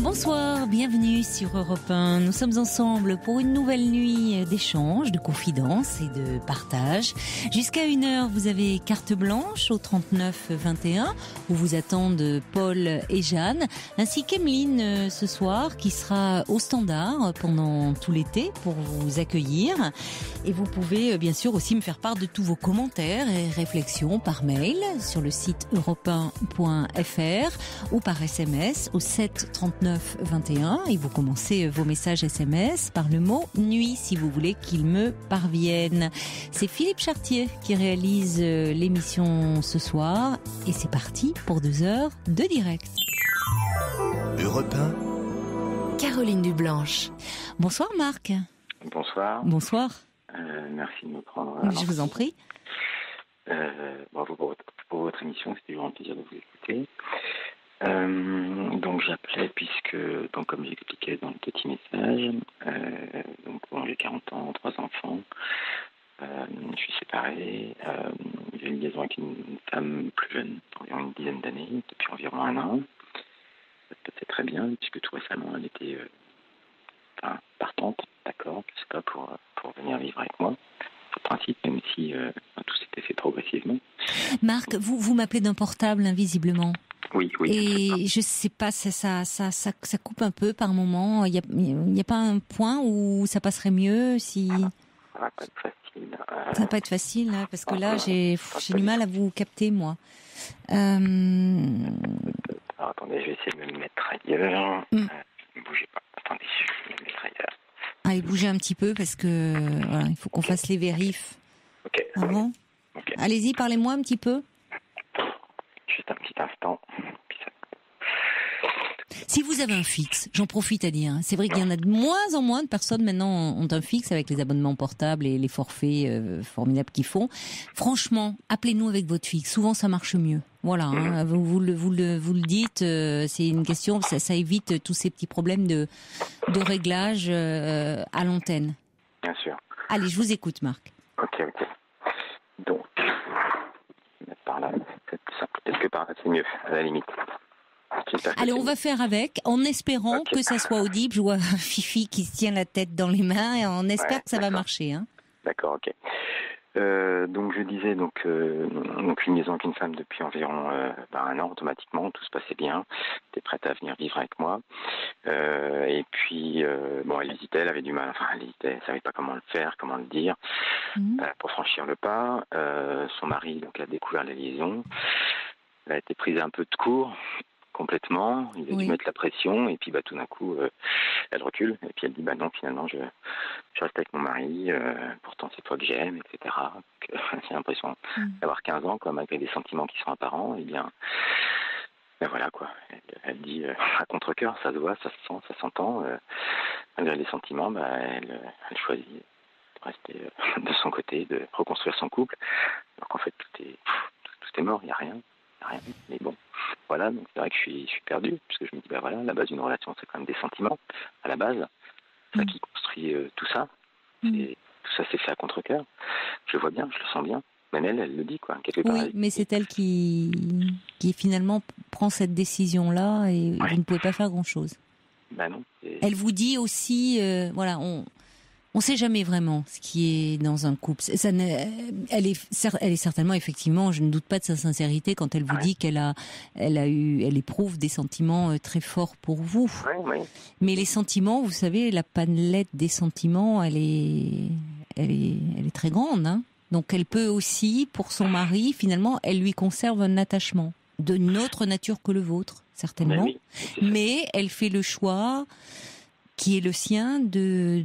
Bonsoir, bienvenue sur Europe 1. Nous sommes ensemble pour une nouvelle nuit d'échange, de confidence et de partage. Jusqu'à 1h, vous avez carte blanche au 39 21 où vous attendent Paul et Jeanne, ainsi qu'Emeline ce soir qui sera au standard pendant tout l'été pour vous accueillir. Et vous pouvez bien sûr aussi me faire part de tous vos commentaires et réflexions par mail sur le site europe1.fr ou par SMS au 7 39 21 et vous commencez vos messages SMS par le mot nuit si vous voulez qu'il me parvienne. C'est Philippe Chartier qui réalise l'émission ce soir et c'est parti pour 2 heures de direct. Europe 1. Caroline Dublanche. Bonsoir Marc. Bonsoir. Bonsoir. Merci de me prendre. Je vous en prie. Bravo pour votre émission, c'était toujours un plaisir de vous écouter. Donc j'appelais puisque, donc comme j'expliquais dans le petit message, j'ai 40 ans, 3 enfants, je suis séparé, j'ai une liaison avec une femme plus jeune, environ une dizaine d'années, depuis environ 1 an. Ça se passait très bien, puisque tout récemment elle était partante, d'accord, je sais pas, pour venir vivre avec moi. Sur le principe, même si tout s'était fait progressivement. Marc, vous m'appelez d'un portable invisiblement. Oui. Et je sais pas, ça coupe un peu par moment. Il y a pas un point où ça passerait mieux si. Ça va pas être facile. Ça va pas être facile là, parce que là j'ai du mal à vous capter moi. Alors, attendez, je vais essayer de me mettre ailleurs. Ne bougez pas. Attendez, je vais me mettre ailleurs. Allez, bougez un petit peu parce que voilà, il faut qu'on fasse les vérifs. Ok. Avant. Okay. Allez-y, parlez-moi un petit peu. Juste un petit instant. Si vous avez un fixe, j'en profite à dire, c'est vrai qu'il y en a de moins en moins de personnes maintenant ont un fixe avec les abonnements portables et les forfaits formidables qu'ils font. Franchement, appelez-nous avec votre fixe. Souvent, ça marche mieux. Voilà, hein, vous le dites, c'est une question, ça évite tous ces petits problèmes de réglage à l'antenne. Bien sûr. Allez, je vous écoute, Marc. Ok. Donc, par là, peut-être que par là, c'est mieux, à la limite. Allez, on va faire avec, en espérant que ça soit audible. Je vois Fifi qui se tient la tête dans les mains et on espère que ça va marcher. Hein. D'accord, ok. Donc je disais donc une liaison avec une femme depuis environ 1 an automatiquement, tout se passait bien, était prête à venir vivre avec moi. Et puis elle hésitait, elle avait du mal, elle savait pas comment le faire, comment le dire pour franchir le pas. Son mari donc a découvert la liaison, elle a été prise un peu de court. Complètement, il a dû mettre la pression et puis tout d'un coup elle recule et puis elle dit non, finalement je reste avec mon mari, pourtant c'est toi que j'aime, etc. J'ai l'impression d'avoir 15 ans quoi, malgré des sentiments qui sont apparents, et bien voilà quoi, elle dit à contre-cœur, ça se voit, ça se sent, ça s'entend, malgré les sentiments, elle choisit de rester de son côté, de reconstruire son couple, alors qu'en fait tout est mort, il n'y a rien. Mais bon, voilà, donc c'est vrai que je suis perdu, puisque je me dis, la base d'une relation, c'est quand même des sentiments, à la base, c'est ça qui construit tout ça, et tout ça c'est fait à contre-cœur, je le vois bien, je le sens bien, même elle le dit, quoi, quelque part. Oui, mais c'est elle qui finalement prend cette décision-là, et vous ne pouvez pas faire grand-chose. Non. Elle vous dit aussi, on sait jamais vraiment ce qui est dans un couple. Elle est certainement, effectivement, je ne doute pas de sa sincérité quand elle vous dit elle éprouve des sentiments très forts pour vous. Oui. Mais les sentiments, vous savez, la palette des sentiments, elle est très grande, hein. Donc elle peut aussi, pour son mari, finalement, elle lui conserve un attachement de notre nature que le vôtre, certainement. Mais elle fait le choix qui est le sien de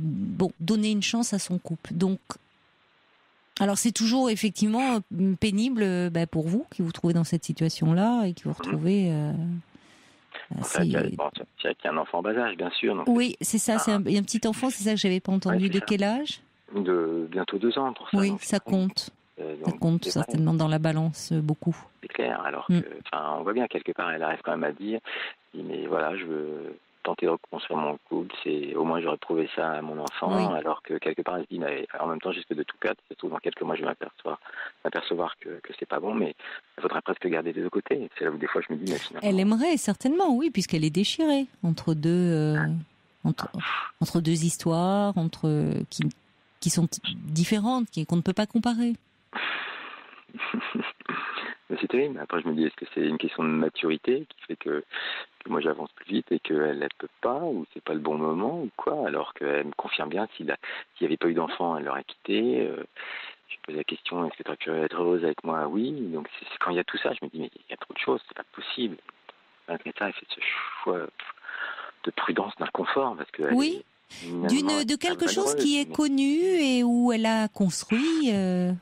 donner une chance à son couple. Donc, alors c'est toujours effectivement pénible pour vous qui vous trouvez dans cette situation-là et qui vous retrouvez. C'est qu'il y a un enfant en bas âge, bien sûr. Donc c'est ça. Il y a un petit enfant, c'est ça que j'avais pas entendu. De quel âge ? De bientôt 2 ans pour ça. Oui, donc, ça compte. Ça compte certainement dans la balance beaucoup. C'est clair. Alors que, on voit bien quelque part, elle arrive quand même à dire, mais voilà, je veux tenter de reconstruire mon couple, c'est au moins j'aurais prouvé ça à mon enfant, Oui. alors que quelque part elle se dit, mais en même temps, je risque de tout perdre, surtout dans quelques mois je vais m'apercevoir que c'est pas bon, mais il faudrait presque garder des deux côtés. C'est là où des fois je me dis, mais finalement... Elle aimerait certainement, oui, puisqu'elle est déchirée entre entre deux histoires, qui sont différentes, qu'on ne peut pas comparer. Mais c'est terrible. Après, je me dis, est-ce que c'est une question de maturité qui fait que moi j'avance plus vite et qu'elle ne peut pas, ou c'est pas le bon moment, ou quoi, alors qu'elle me confirme bien s'il n'y avait pas eu d'enfant, elle l'aurait quitté. Je pose la question, est-ce que tu aurais pu être heureuse avec moi? Oui. Donc quand il y a tout ça, je me dis, mais il y a trop de choses, c'est pas possible. Malgré ça, elle fait ce choix de prudence, d'inconfort, parce que Oui, de quelque chose qui est connu et où elle a construit,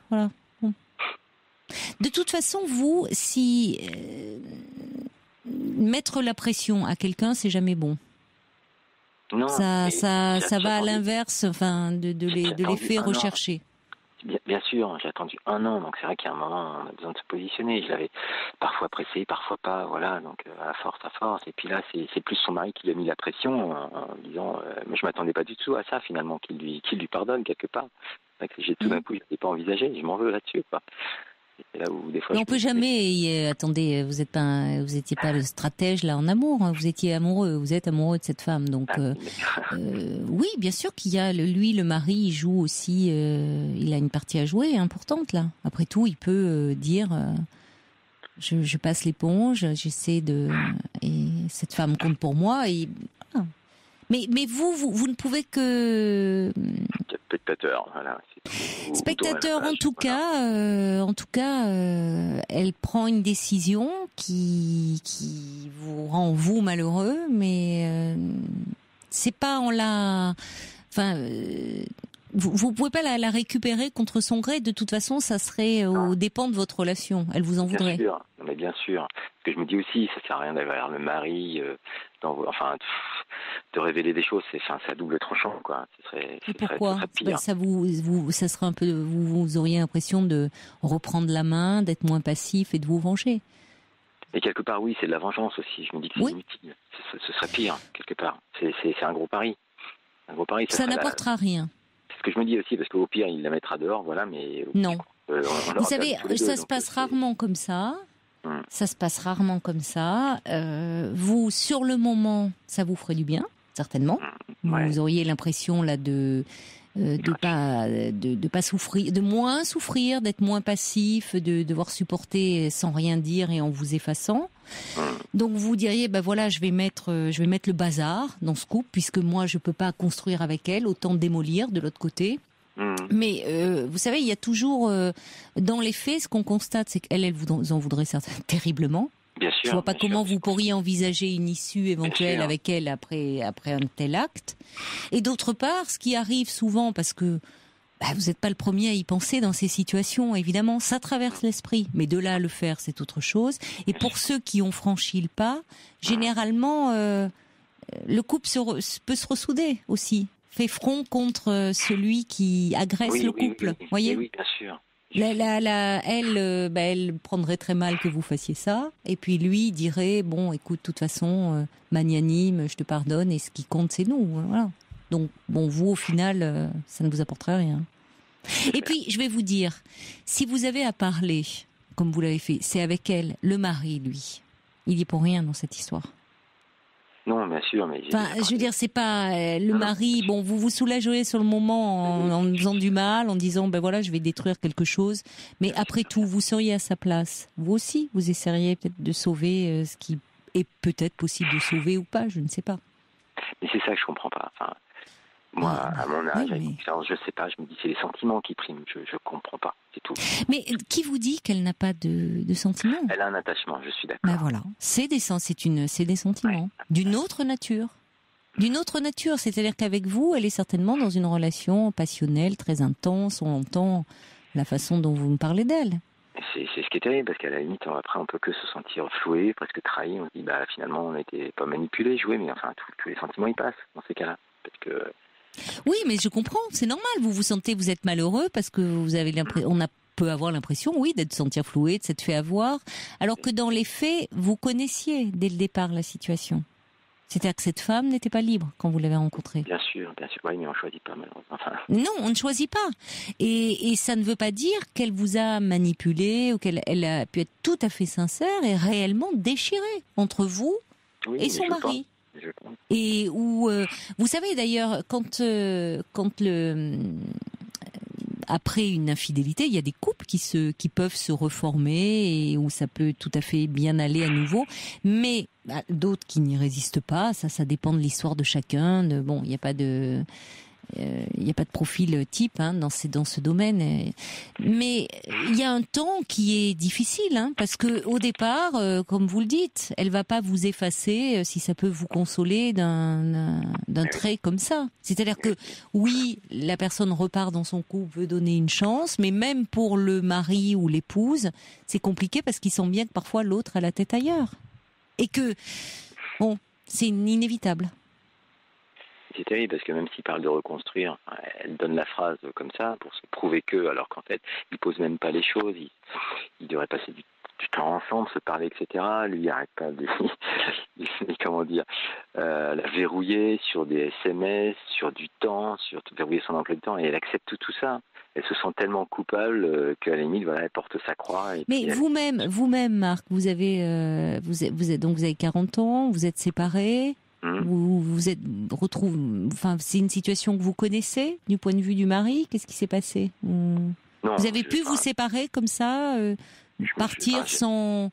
voilà. Bon. De toute façon, vous, si mettre la pression à quelqu'un, c'est jamais bon. Non, ça va à l'inverse, enfin, de l'effet recherché. Bien sûr, j'ai attendu 1 an, donc c'est vrai qu'à un moment, on a besoin de se positionner. Je l'avais parfois pressé, parfois pas, voilà, donc à force. Et puis là, c'est plus son mari qui lui a mis la pression en disant, mais je m'attendais pas du tout à ça finalement, qu'il lui pardonne quelque part. J'ai tout d'un coup, je n'ai pas envisagé, je m'en veux là-dessus, quoi. Et là où des fois, on peut jamais. Attendez, vous étiez pas le stratège là en amour. Hein, vous étiez amoureux. Vous êtes amoureux de cette femme. Donc oui, bien sûr qu'il y a lui, le mari, il joue aussi. Il a une partie à jouer importante là. Après tout, il peut dire je passe l'éponge. J'essaie de et cette femme compte pour moi. Et voilà. Mais vous ne pouvez que spectateur, voilà. Spectateur, en tout cas, elle prend une décision qui vous rend vous malheureux, mais c'est pas en la, enfin, vous pouvez pas la récupérer contre son gré. De toute façon, ça serait aux dépens de votre relation. Elle vous en voudrait. Bien sûr, mais bien sûr. Parce que je me dis aussi, ça sert à rien d'avoir le mari, de révéler des choses, c'est à double tranchant, quoi. Pourquoi pire. Ça serait un peu, vous auriez l'impression de reprendre la main, d'être moins passif et de vous venger. Et quelque part, oui, c'est de la vengeance aussi. Je me dis que c'est inutile. Ce serait pire, quelque part. C'est un gros pari. Ça n'apportera rien. C'est ce que je me dis aussi, parce qu'au pire, il la mettra dehors, voilà, mais... Non. Vous savez, ça se passe rarement comme ça. Ça se passe rarement comme ça. Vous, sur le moment, ça vous ferait du bien, certainement. Ouais. Vous auriez l'impression là de pas souffrir, de moins souffrir, d'être moins passif, de devoir supporter sans rien dire et en vous effaçant. Donc vous diriez, ben voilà, je vais mettre le bazar dans ce couple puisque moi je peux pas construire avec elle, autant démolir de l'autre côté. Mais vous savez, il y a toujours dans les faits, ce qu'on constate, c'est qu'elle vous en voudrait certainement terriblement. Bien sûr. Je vois pas comment vous pourriez envisager une issue éventuelle avec elle après un tel acte. Et d'autre part, ce qui arrive souvent, parce que vous n'êtes pas le premier à y penser dans ces situations, évidemment, ça traverse l'esprit. Mais de là à le faire, c'est autre chose. Et pour ceux qui ont franchi le pas, généralement, le couple peut se ressouder aussi. Fait front contre celui qui agresse le couple. Voyez ? Oui, bien sûr. Elle prendrait très mal que vous fassiez ça, et puis lui dirait bon, écoute, de toute façon, magnanime, je te pardonne, et ce qui compte, c'est nous. Voilà. Donc bon, vous au final, ça ne vous apporterait rien. Et puis je vais vous dire, si vous avez à parler, comme vous l'avez fait, c'est avec elle, le mari, lui, il y est pour rien dans cette histoire. Non, bien sûr, mais... je veux dire, c'est pas le mari. Bon, vous vous soulagez sur le moment en faisant du mal, en disant, ben voilà, je vais détruire quelque chose. Mais après tout, vous seriez à sa place. Vous aussi, vous essaieriez peut-être de sauver ce qui est peut-être possible de sauver ou pas, je ne sais pas. Mais c'est ça que je comprends pas. Enfin, moi, à mon âge, je sais pas, je me dis, c'est les sentiments qui priment. Je comprends pas, c'est tout. Mais qui vous dit qu'elle n'a pas de sentiments ? Elle a un attachement, je suis d'accord. Ben voilà, c'est des sentiments, ouais. D'une autre nature. D'une autre nature, c'est-à-dire qu'avec vous, elle est certainement dans une relation passionnelle, très intense, on entend la façon dont vous me parlez d'elle. C'est ce qui est terrible, parce qu'à la limite, après, on peut que se sentir floué, presque trahi. On se dit, finalement, on n'était pas manipulé, joué, mais enfin, tous les sentiments, ils passent dans ces cas-là. Parce que... Oui, mais je comprends, c'est normal. Vous sentez, vous êtes malheureux parce que vous avez l'impression, peut avoir l'impression, oui, d'être sentir floué, de s'être fait avoir, alors que dans les faits, vous connaissiez dès le départ la situation. C'est-à-dire que cette femme n'était pas libre quand vous l'avez rencontrée. Bien sûr, oui, mais on choisit pas malheureusement. Enfin... Non, on ne choisit pas. Et ça ne veut pas dire qu'elle vous a manipulé ou qu'elle a pu être tout à fait sincère et réellement déchirée entre vous et son mari. Je pense. Et où, vous savez d'ailleurs, quand après une infidélité, il y a des couples qui peuvent se reformer et où ça peut tout à fait bien aller à nouveau, mais d'autres qui n'y résistent pas. Ça dépend de l'histoire de chacun. Bon, il n'y a pas de profil type dans ce domaine, mais il y a un temps qui est difficile, parce que au départ, comme vous le dites, elle va pas vous effacer si ça peut vous consoler d'un trait comme ça. C'est-à-dire que oui, la personne repart dans son couple, veut donner une chance, mais même pour le mari ou l'épouse, c'est compliqué parce qu'il sent bien que parfois l'autre a la tête ailleurs et que bon, c'est inévitable. C'est terrible parce que même s'il parle de reconstruire, elle donne la phrase comme ça pour se prouver que, alors qu'en fait, il pose même pas les choses. Il devrait passer du temps ensemble, se parler, etc. Lui, il arrête pas de, comment dire, la verrouiller sur des SMS, sur du temps, sur verrouiller son emploi de temps, et elle accepte tout ça. Elle se sent tellement coupable qu'à la limite, voilà, elle porte sa croix. Et mais vous-même, Marc, vous avez 40 ans, vous êtes séparés. Vous êtes enfin, c'est une situation que vous connaissez du point de vue du mari. Qu'est-ce qui s'est passé? Non, vous avez pu vous séparer comme ça, partir sans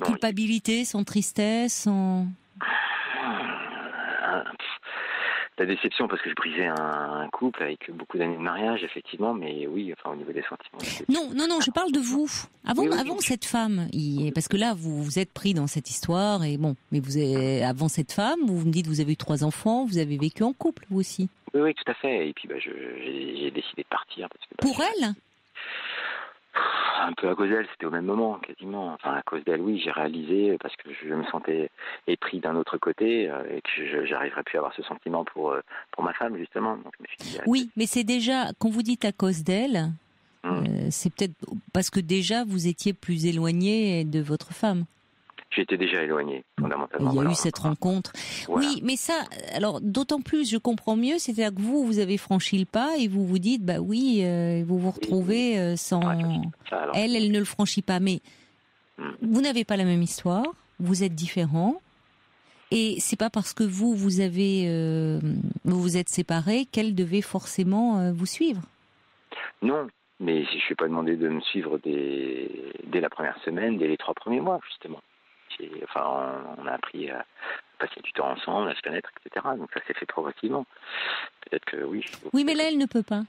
culpabilité, sans tristesse, sans... La déception parce que je brisais un couple avec beaucoup d'années de mariage, effectivement, mais oui, enfin au niveau des sentiments. Non, je parle de vous. Avant cette femme, parce que là vous êtes pris dans cette histoire et bon, mais avant cette femme, vous me dites vous avez eu 3 enfants, vous avez vécu en couple vous aussi. Oui, tout à fait. Et puis j'ai décidé de partir parce que pour elle. Un peu à cause d'elle, c'était au même moment, quasiment. Enfin, à cause d'elle, oui, j'ai réalisé, parce que je me sentais épris d'un autre côté, et que j'arriverais plus à avoir ce sentiment pour ma femme, justement. Donc, je me suis dit, oui, mais c'est déjà, quand vous dites à cause d'elle, c'est peut-être parce que déjà, vous étiez plus éloigné de votre femme. J'étais déjà éloigné, fondamentalement. Il y a eu cette rencontre. Voilà. Oui, mais ça, alors, d'autant plus, je comprends mieux, c'est-à-dire que vous avez franchi le pas et vous vous dites, bah oui, vous vous retrouvez sans... Ça, elle ne le franchit pas, mais vous n'avez pas la même histoire, vous êtes différents, et c'est pas parce que vous vous êtes séparés qu'elle devait forcément vous suivre. Non, mais je ne suis pas demandé de me suivre dès la première semaine, dès les 3 premiers mois, justement. Enfin, on a appris à passer du temps ensemble, à se connaître, etc. Donc ça s'est fait progressivement. Peut-être que oui. Oui, mais là, elle ne peut pas.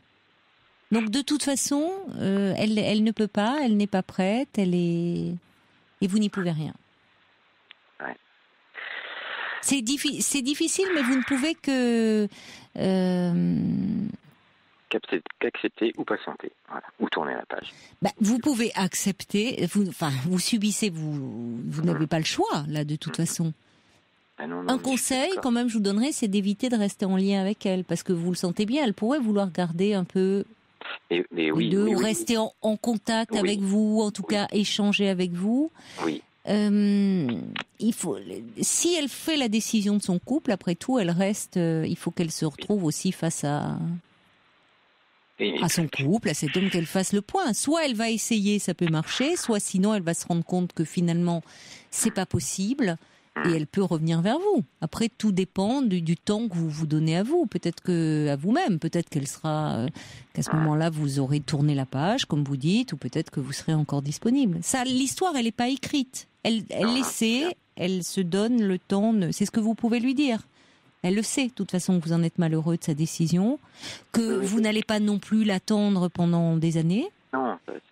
Donc de toute façon, elle ne peut pas, elle n'est pas prête, et vous n'y pouvez rien. Ouais. C'est difficile, mais vous ne pouvez que... qu'accepter ou patienter, voilà, ou tourner la page. Vous pouvez accepter, vous subissez, vous n'avez pas le choix là de toute façon. Non, un conseil quand même je vous donnerais, c'est d'éviter de rester en lien avec elle, parce que vous le sentez bien, elle pourrait vouloir garder un peu ou rester en contact avec vous, en tout cas échanger avec vous. Oui. Il faut, si elle fait la décision de son couple, après tout, elle reste. Il faut qu'elle se retrouve aussi face à son couple, à cet homme, qu'elle fasse le point. Soit elle va essayer, ça peut marcher, soit sinon elle va se rendre compte que finalement c'est pas possible et elle peut revenir vers vous. Après, tout dépend du temps que vous vous donnez à vous, peut-être que à vous-même, peut-être qu'à ce moment-là vous aurez tourné la page, comme vous dites, ou peut-être que vous serez encore disponible. Ça, l'histoire, elle n'est pas écrite. Elle essaie, elle se donne le temps. C'est ce que vous pouvez lui dire. Elle le sait, de toute façon, que vous en êtes malheureux de sa décision, que vous n'allez pas non plus l'attendre pendant des années,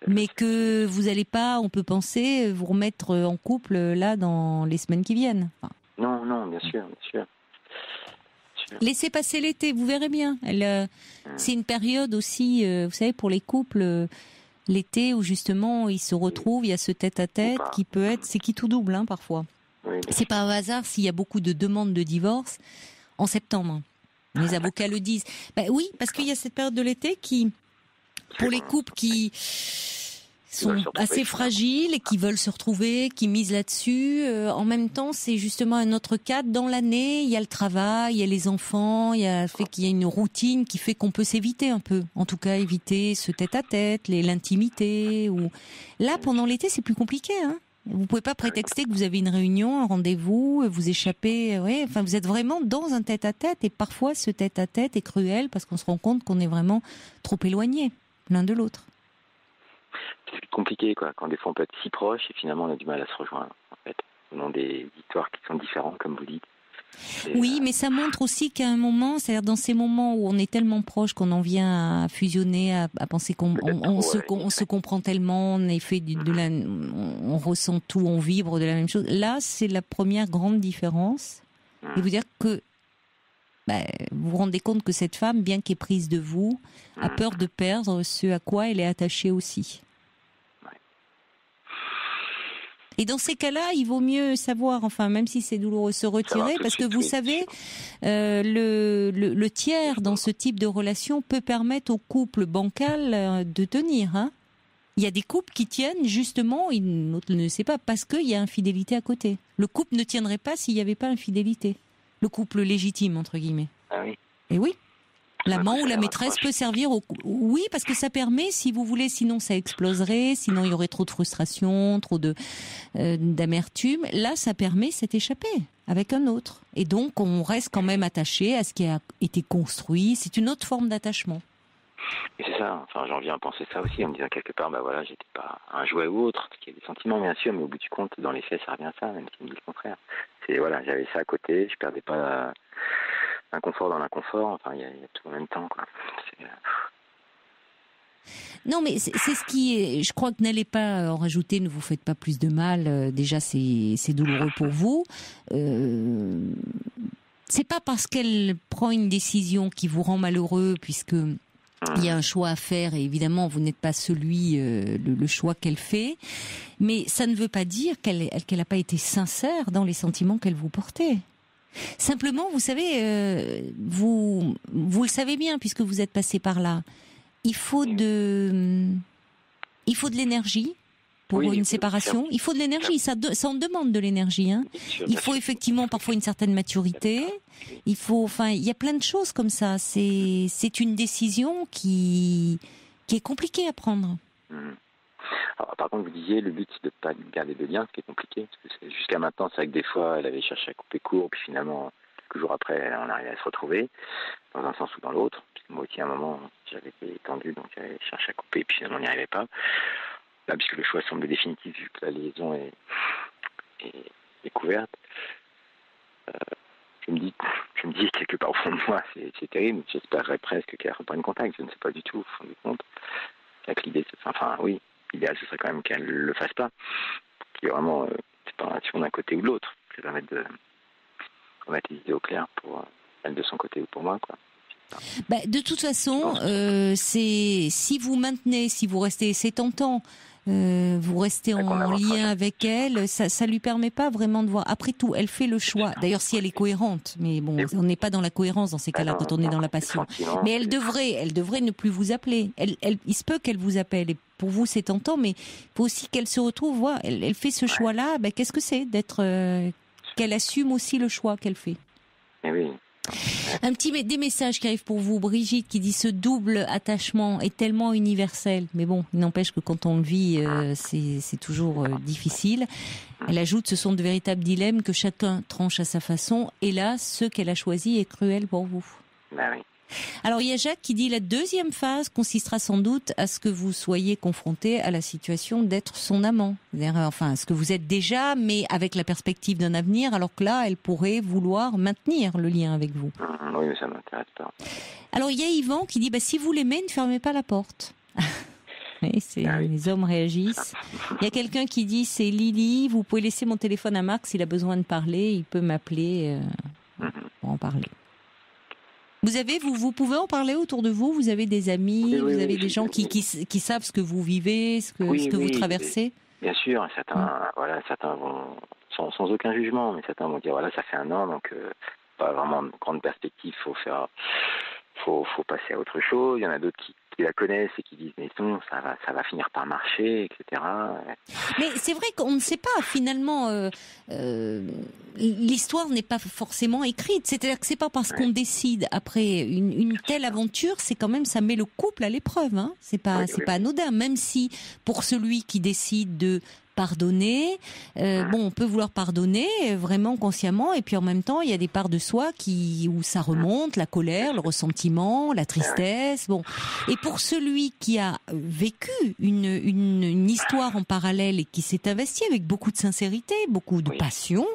mais que vous n'allez pas, on peut penser, vous remettre en couple là dans les semaines qui viennent. Enfin, non, bien sûr. Laissez passer l'été, vous verrez bien. C'est une période aussi, vous savez, pour les couples, l'été où justement ils se retrouvent, il y a ce tête-à-tête qui peut être, c'est qui tout double parfois. Oui. C'est pas un hasard s'il y a beaucoup de demandes de divorce en septembre. Les avocats le disent. Oui, parce qu'il y a cette période de l'été qui, pour les couples qui sont assez fragiles et qui veulent se retrouver, qui misent là-dessus. En même temps, c'est justement un autre cadre. Dans l'année, il y a le travail, il y a les enfants, il y a le fait qu'il y a une routine qui fait qu'on peut s'éviter un peu. En tout cas, éviter ce tête-à-tête, l'intimité. Ou là, pendant l'été, c'est plus compliqué. Hein, vous pouvez pas prétexter que vous avez une réunion, un rendez-vous, vous échappez. Ouais, enfin, vous êtes vraiment dans un tête-à-tête. Et parfois, ce tête-à-tête est cruel parce qu'on se rend compte qu'on est vraiment trop éloignés l'un de l'autre. C'est compliqué, quoi, quand des fois on peut être si proche et finalement on a du mal à se rejoindre, en fait. On a des histoires qui sont différentes, comme vous dites. Oui, mais ça montre aussi qu'à un moment, c'est-à-dire dans ces moments où on est tellement proche qu'on en vient à fusionner, à penser qu'on se comprend tellement, on est fait on ressent tout, on vibre de la même chose. Là, c'est la première grande différence. Et vous dire que vous vous rendez compte que cette femme, bien qu'éprise de vous, a peur de perdre ce à quoi elle est attachée aussi. Et dans ces cas-là, il vaut mieux savoir, enfin, même si c'est douloureux, se retirer, parce que vous savez, le tiers dans ce type de relation peut permettre au couple bancal de tenir. Hein. Il y a des couples qui tiennent justement, l'autre ne le sait pas, parce qu'il y a infidélité à côté. Le couple ne tiendrait pas s'il n'y avait pas infidélité. Le couple légitime, entre guillemets. Ah oui. Et oui. L'amant ou la maîtresse peut servir au... Oui, parce que ça permet, si vous voulez, sinon ça exploserait, sinon il y aurait trop de frustration, trop d'amertume. Là, ça permet cette échappée avec un autre. Et donc, on reste quand même attaché à ce qui a été construit. C'est une autre forme d'attachement. Et c'est ça, enfin, j'en viens à penser ça aussi, en me disant quelque part, j'étais pas un jouet ou autre, parce qu'il y a des sentiments, bien sûr, mais au bout du compte, dans les faits, ça revient à ça, même s'il me dit le contraire. J'avais ça à côté, je perdais pas l'inconfort dans l'inconfort, enfin, il y a tout en même temps, quoi. Non, mais c'est ce qui est. Je crois que n'allez pas en rajouter, ne vous faites pas plus de mal. Déjà, c'est douloureux pour vous. C'est pas parce qu'elle prend une décision qui vous rend malheureux, puisque il y a un choix à faire et évidemment vous n'êtes pas le choix qu'elle fait, mais ça ne veut pas dire qu'elle n'a pas été sincère dans les sentiments qu'elle vous portait. Simplement, vous savez, vous le savez bien puisque vous êtes passé par là. Il faut de l'énergie pour une séparation. Il faut de l'énergie. Ça en demande de l'énergie. Hein. Il faut effectivement parfois une certaine maturité. Il y a plein de choses comme ça. C'est une décision qui est compliquée à prendre. Alors, par contre, vous disiez, le but, c'est de ne pas garder de lien, ce qui est compliqué. Parce que jusqu'à maintenant, c'est vrai que des fois, elle avait cherché à couper court, puis finalement, quelques jours après, on arrivait à se retrouver, dans un sens ou dans l'autre. Puis moi aussi, à un moment, j'avais été tendu, donc j'avais cherché à couper, puis finalement, on n'y arrivait pas. Là, puisque le choix semble définitif, vu que la liaison est couverte, je me dis quelque part au fond de moi, c'est terrible. J'espérerais presque qu'elle reprenne contact. Je ne sais pas du tout, au fond du compte. L'idée, oui, l'idéal, ce serait quand même qu'elle ne le fasse pas. Qu'il y ait vraiment séparation d'un côté ou de l'autre. Ça permet de remettre les idées au clair pour elle de son côté ou pour moi, quoi. De toute façon, si vous maintenez, si vous restez, c'est tentant. Vous restez en lien avec elle, ça lui permet pas vraiment de voir. Après tout, elle fait le choix. D'ailleurs, si elle est cohérente, mais bon, on n'est pas dans la cohérence dans ces cas-là quand on est dans la passion. Mais elle devrait ne plus vous appeler. Il se peut qu'elle vous appelle. Et pour vous, c'est tentant, mais il faut aussi qu'elle se retrouve. Voilà, elle fait ce choix-là. Qu'est-ce que c'est d'être qu'elle assume aussi le choix qu'elle fait. Eh oui. Des messages qui arrivent pour vous, Brigitte, qui dit ce double attachement est tellement universel, mais bon, il n'empêche que quand on le vit, c'est toujours difficile. Elle ajoute, ce sont de véritables dilemmes que chacun tranche à sa façon, et là, ce qu'elle a choisi est cruel pour vous. Ben oui. Alors, il y a Jacques qui dit la deuxième phase consistera sans doute à ce que vous soyez confronté à la situation d'être son amant. Enfin, ce que vous êtes déjà, mais avec la perspective d'un avenir, alors que là, elle pourrait vouloir maintenir le lien avec vous. Oui, mais ça m'intéresse pas. Alors, il y a Yvan qui dit, si vous l'aimez, ne fermez pas la porte. Oui, les hommes réagissent. Il y a quelqu'un qui dit, c'est Lily, vous pouvez laisser mon téléphone à Marc s'il a besoin de parler, il peut m'appeler pour en parler. Vous pouvez en parler autour de vous. Vous avez des amis, vous avez des gens qui savent ce que vous vivez, ce que vous traversez. Bien sûr, certains vont sans aucun jugement, mais certains vont dire ça fait 1 an, donc pas vraiment de grande perspective. Faut passer à autre chose. Il y en a d'autres qui qui la connaissent et qui disent mais non, ça va finir par marcher, etc. Mais c'est vrai qu'on ne sait pas finalement. L'histoire n'est pas forcément écrite. C'est-à-dire que c'est pas parce qu'on décide après une telle aventure, c'est quand même ça met le couple à l'épreuve. Hein. C'est pas anodin. Même si pour celui qui décide de pardonner, on peut vouloir pardonner vraiment consciemment, et puis en même temps il y a des parts de soi où ça remonte, la colère, le ressentiment, la tristesse. Bon, et pour celui qui a vécu une histoire en parallèle et qui s'est investi avec beaucoup de sincérité, beaucoup de passion,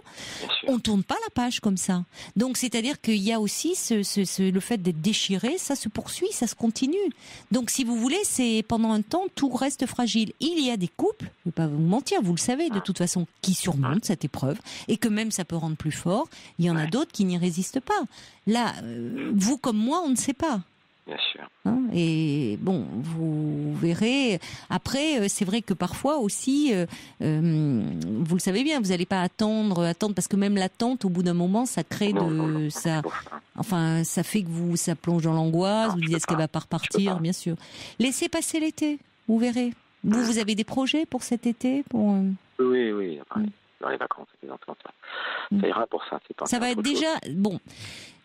on tourne pas la page comme ça. Donc c'est-à-dire qu'il y a aussi le fait d'être déchiré, ça se poursuit, ça se continue. Donc si vous voulez, c'est pendant un temps tout reste fragile. Il y a des couples, je ne vais pas vous mentir, vous le savez de toute façon, qui surmontent cette épreuve et que même ça peut rendre plus fort. Il y en a d'autres qui n'y résistent pas. Là, vous comme moi, on ne sait pas. Bien sûr. Hein, et bon, vous verrez. Après, c'est vrai que parfois aussi, vous le savez bien, vous n'allez pas attendre, parce que même l'attente, au bout d'un moment, ça crée ça. Enfin, ça fait que ça plonge dans l'angoisse. Vous dites est-ce qu'elle va pas repartir, bien sûr. Laissez passer l'été, vous verrez. Vous avez des projets pour cet été Oui. Dans les vacances, ça ira pour ça. C'est pas ça va être déjà bon.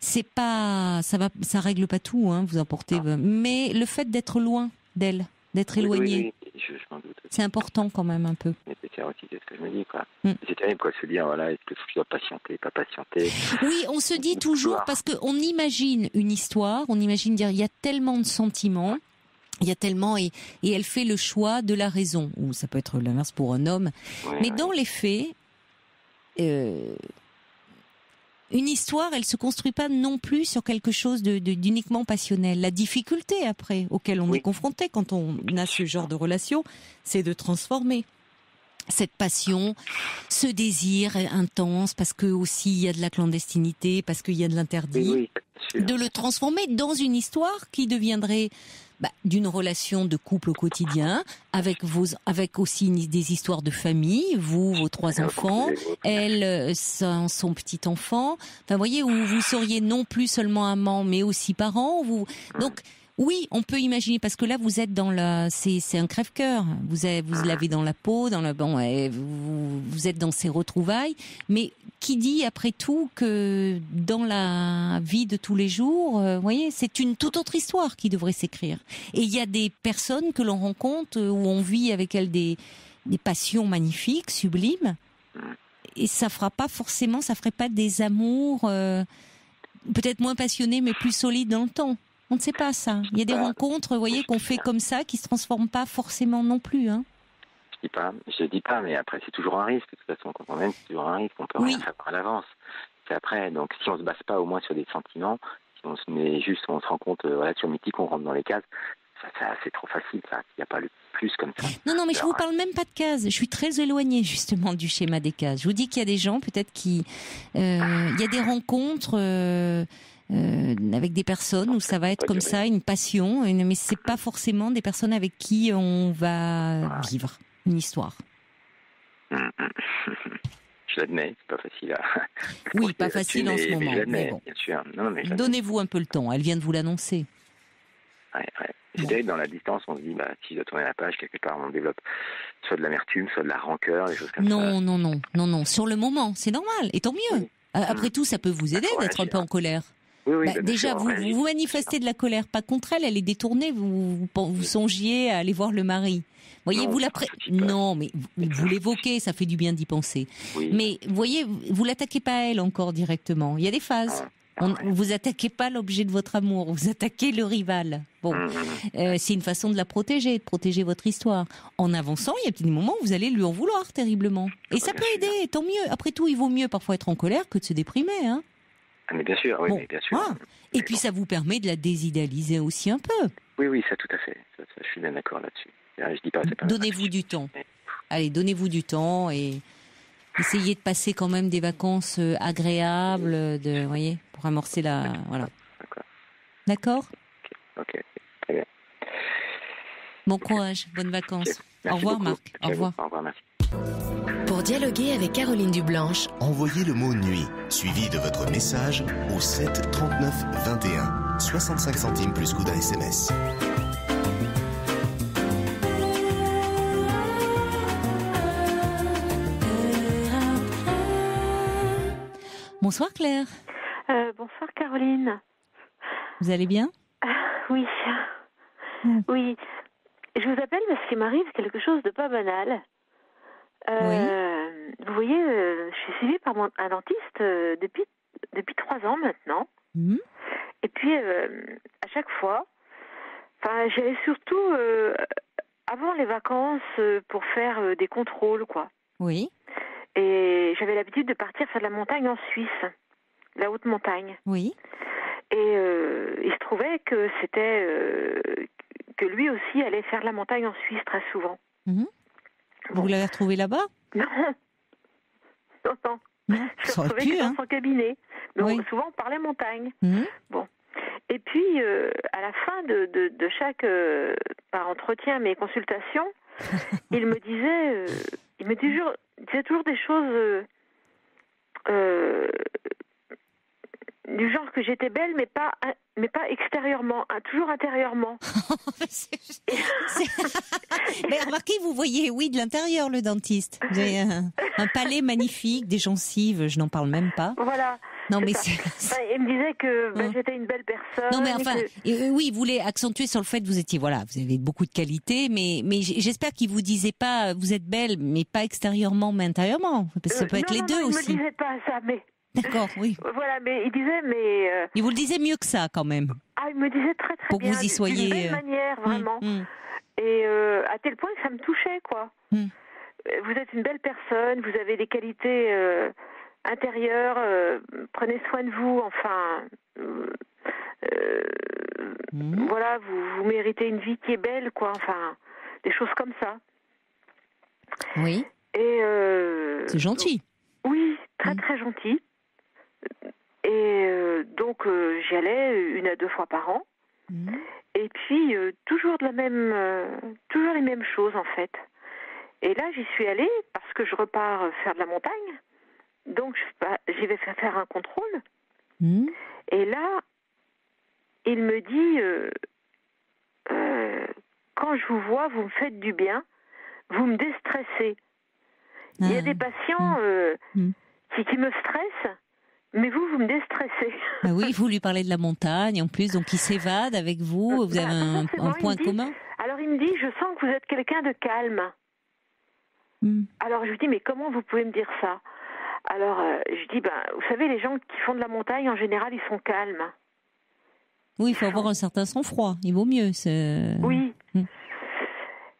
C'est pas, ça règle pas tout, hein. Vous emportez, mais le fait d'être loin d'elle, d'être éloigné, je m'en doute. C'est important quand même un peu. Mais c'est aussi ce que je me dis, quoi. C'est terrible, quoi, de se dire, voilà, est-ce que je dois patienter, pas patienter. Oui, on se dit toujours, parce qu'on imagine une histoire, on imagine dire, il y a tellement de sentiments. Il y a tellement, et elle fait le choix de la raison, ou ça peut être l'inverse pour un homme. Mais dans les faits, une histoire, elle se construit pas non plus sur quelque chose d'uniquement passionnel. La difficulté après, auquel on est confronté quand on a ce genre de relation, c'est de transformer cette passion, ce désir intense, parce que aussi il y a de la clandestinité, parce qu'il y a de l'interdit, de le transformer dans une histoire qui deviendrait d'une relation de couple au quotidien, avec aussi des histoires de famille, vous, vos 3 enfants, elle, son petit enfant. Enfin, vous voyez, où vous seriez non plus seulement amant, mais aussi parent. Donc, oui, on peut imaginer, parce que là, vous êtes c'est un crève-cœur. Vous l'avez dans la peau, vous êtes dans ces retrouvailles. Mais qui dit, après tout, que dans la vie de tous les jours, vous voyez, c'est une toute autre histoire qui devrait s'écrire. Et il y a des personnes que l'on rencontre, où on vit avec elles des passions magnifiques, sublimes. Et ça ferait pas des amours, peut-être moins passionnés, mais plus solides dans le temps. On ne sait pas ça. Il y a des rencontres, vous voyez, qu'on fait comme ça, qui se transforment pas forcément non plus, hein. Je dis pas, mais après c'est toujours un risque. De toute façon, quand on aime, c'est toujours un risque. On peut rien faire à l'avance. C'est après. Donc, si on se base pas au moins sur des sentiments, si on se rend compte, sur mythique, on rentre dans les cases. Ça, c'est trop facile. Ça, il n'y a pas le plus comme ça. Non, mais je vous parle même pas de cases. Je suis très éloignée justement du schéma des cases. Je vous dis qu'il y a des gens peut-être il y a des rencontres. Avec des personnes où ça va être comme ça, une passion, mais c'est pas forcément des personnes avec qui on va vivre une histoire. Je l'admets, c'est pas facile à... Oui, pas facile en ce moment. Mais bon. Bien sûr. Mais donnez-vous un peu le temps, elle vient de vous l'annoncer. Ouais. C'est dans la distance, on se dit, si je dois tourner la page, quelque part, on développe soit de l'amertume, soit de la rancœur, des choses comme ça. Non. Sur le moment, c'est normal, et tant mieux. Après tout, ça peut vous aider d'être un peu en colère. Oui, déjà, vous manifestez de la colère, pas contre elle est détournée, vous songiez à aller voir le mari. Voyez, non, mais vous l'évoquez, ça fait du bien d'y penser. Oui. Mais voyez, vous l'attaquez pas à elle encore directement. Il y a des phases. Vous attaquez pas l'objet de votre amour, vous attaquez le rival. Bon, c'est une façon de la protéger, de protéger votre histoire. En avançant, il y a des moments où vous allez lui en vouloir terriblement. Et ça peut aider, tant mieux. Après tout, il vaut mieux parfois être en colère que de se déprimer, hein. Mais bien sûr, oui, bien sûr. Et puis ça vous permet de la désidéaliser aussi un peu. Oui, ça tout à fait. Ça, je suis bien d'accord là-dessus. Je dis pas, c'est pas donnez-vous du temps. Allez, donnez-vous du temps et essayez de passer quand même des vacances agréables, voyez, pour amorcer voilà. D'accord. Ok, très bien. Bon courage, bonnes vacances. Au revoir, Marc. Au revoir. Au revoir, merci. Pour dialoguer avec Caroline Dublanche, envoyez le mot nuit, suivi de votre message au 7 39 21. 65 centimes plus coût d'un SMS. Bonsoir Claire. Bonsoir Caroline. Vous allez bien? Oui. Oui. Je vous appelle parce qu'il m'arrive quelque chose de pas banal. Vous voyez, je suis suivie par un dentiste depuis 3 ans maintenant. Et puis, à chaque fois, j'allais surtout avant les vacances pour faire des contrôles, quoi. Oui. Et j'avais l'habitude de partir faire de la montagne en Suisse, la haute montagne. Oui. Et il se trouvait que que lui aussi allait faire de la montagne en Suisse très souvent. Vous l'avez retrouvé là-bas? Non. Je l'ai retrouvé dans son cabinet. Donc souvent on parlait montagne. Bon. Et puis à la fin de chaque entretien, mes consultations, il me disait toujours des choses du genre que j'étais belle, mais pas extérieurement, toujours intérieurement. Mais remarquez, vous voyez, oui, de l'intérieur, le dentiste. Vous avez un palais magnifique, des gencives, je n'en parle même pas. Voilà. Non, mais il me disait que j'étais une belle personne. Non, mais enfin, oui, il voulait accentuer sur le fait que vous étiez, voilà, vous avez beaucoup de qualités, mais j'espère qu'il vous disait pas, vous êtes belle, mais pas extérieurement, mais intérieurement. Parce que ça peut être les deux aussi. Il me disait pas ça, mais. D'accord, oui. Voilà, mais il disait, mais. Il vous le disait mieux que ça, quand même. Ah, il me disait très très pour bien. Pour que vous y soyez. D'une belle manière, vraiment. Et à tel point que ça me touchait, quoi. Vous êtes une belle personne, vous avez des qualités intérieures, prenez soin de vous, enfin. Voilà, vous méritez une vie qui est belle, quoi. Enfin, des choses comme ça. Oui. Et. C'est gentil. Oui, très très gentil. Et donc j'y allais 1 à 2 fois par an. Et puis toujours les mêmes choses en fait. Et là j'y suis allée parce que je repars faire de la montagne. Donc j'y vais faire un contrôle. Et là il me dit quand je vous vois, vous me faites du bien, vous me déstressez. Il y a des patients qui me stressent, mais vous me déstressez. Ah oui, vous lui parlez de la montagne en plus, donc il s'évade avec vous, vous avez un point commun. Alors il me dit, je sens que vous êtes quelqu'un de calme. Alors je lui dis, mais comment vous pouvez me dire ça? Alors je dis, vous savez, les gens qui font de la montagne, en général, ils sont calmes. Oui, il faut avoir un certain sang-froid, il vaut mieux. Oui.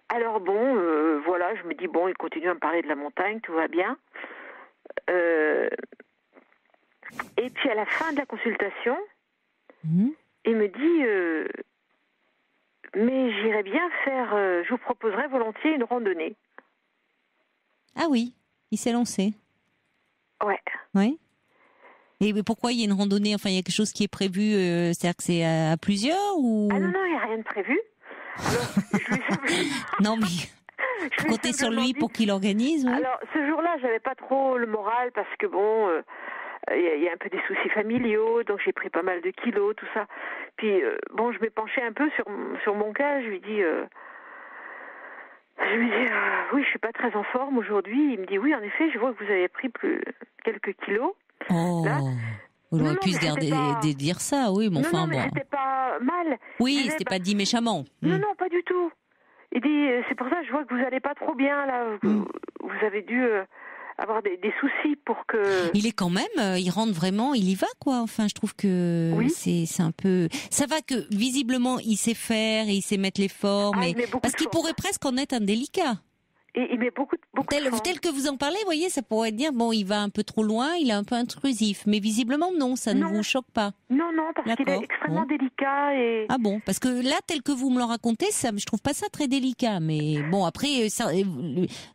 Alors bon, voilà, je me dis, bon, il continue à me parler de la montagne, tout va bien. Et puis à la fin de la consultation, il me dit, mais j'irais bien faire, je vous proposerais volontiers une randonnée. Ah oui, il s'est lancé. Ouais. Oui. Et pourquoi il y a une randonnée? Enfin, il y a quelque chose qui est prévu, c'est-à-dire que c'est à plusieurs ou... Ah non, il n'y a rien de prévu. Alors, non, mais vous comptez sur lui pour qu'il organise, oui. Alors, ce jour-là, j'avais pas trop le moral parce que bon, il y a un peu des soucis familiaux, donc j'ai pris pas mal de kilos, tout ça. Puis, bon, je m'ai penchée un peu sur mon cas, je lui dis, oui, je suis pas très en forme aujourd'hui. Il me dit, oui, en effet, je vois que vous avez pris quelques kilos. Oh, là. Vous auriez pu se dire ça, oui, mais enfin, non, mais c'était pas mal. Oui, c'était pas dit méchamment. Non, pas du tout. Il dit, c'est pour ça que je vois que vous allez pas trop bien, là. Vous avez dû avoir des soucis pour que... Il est quand même, il rentre vraiment, il y va, quoi. Enfin, je trouve que c'est un peu... Ça va que, visiblement, il sait faire et il sait mettre les formes. Parce qu'il pourrait presque en être indélicat. Et il met beaucoup de force. Tel que vous en parlez, vous voyez, ça pourrait dire, bon, il va un peu trop loin, il est un peu intrusif. Mais visiblement, non, ça ne vous choque pas. Non, parce qu'il est extrêmement délicat. Et... Ah bon, parce que là, tel que vous me le racontez, je trouve pas ça très délicat. Mais bon, après, ça,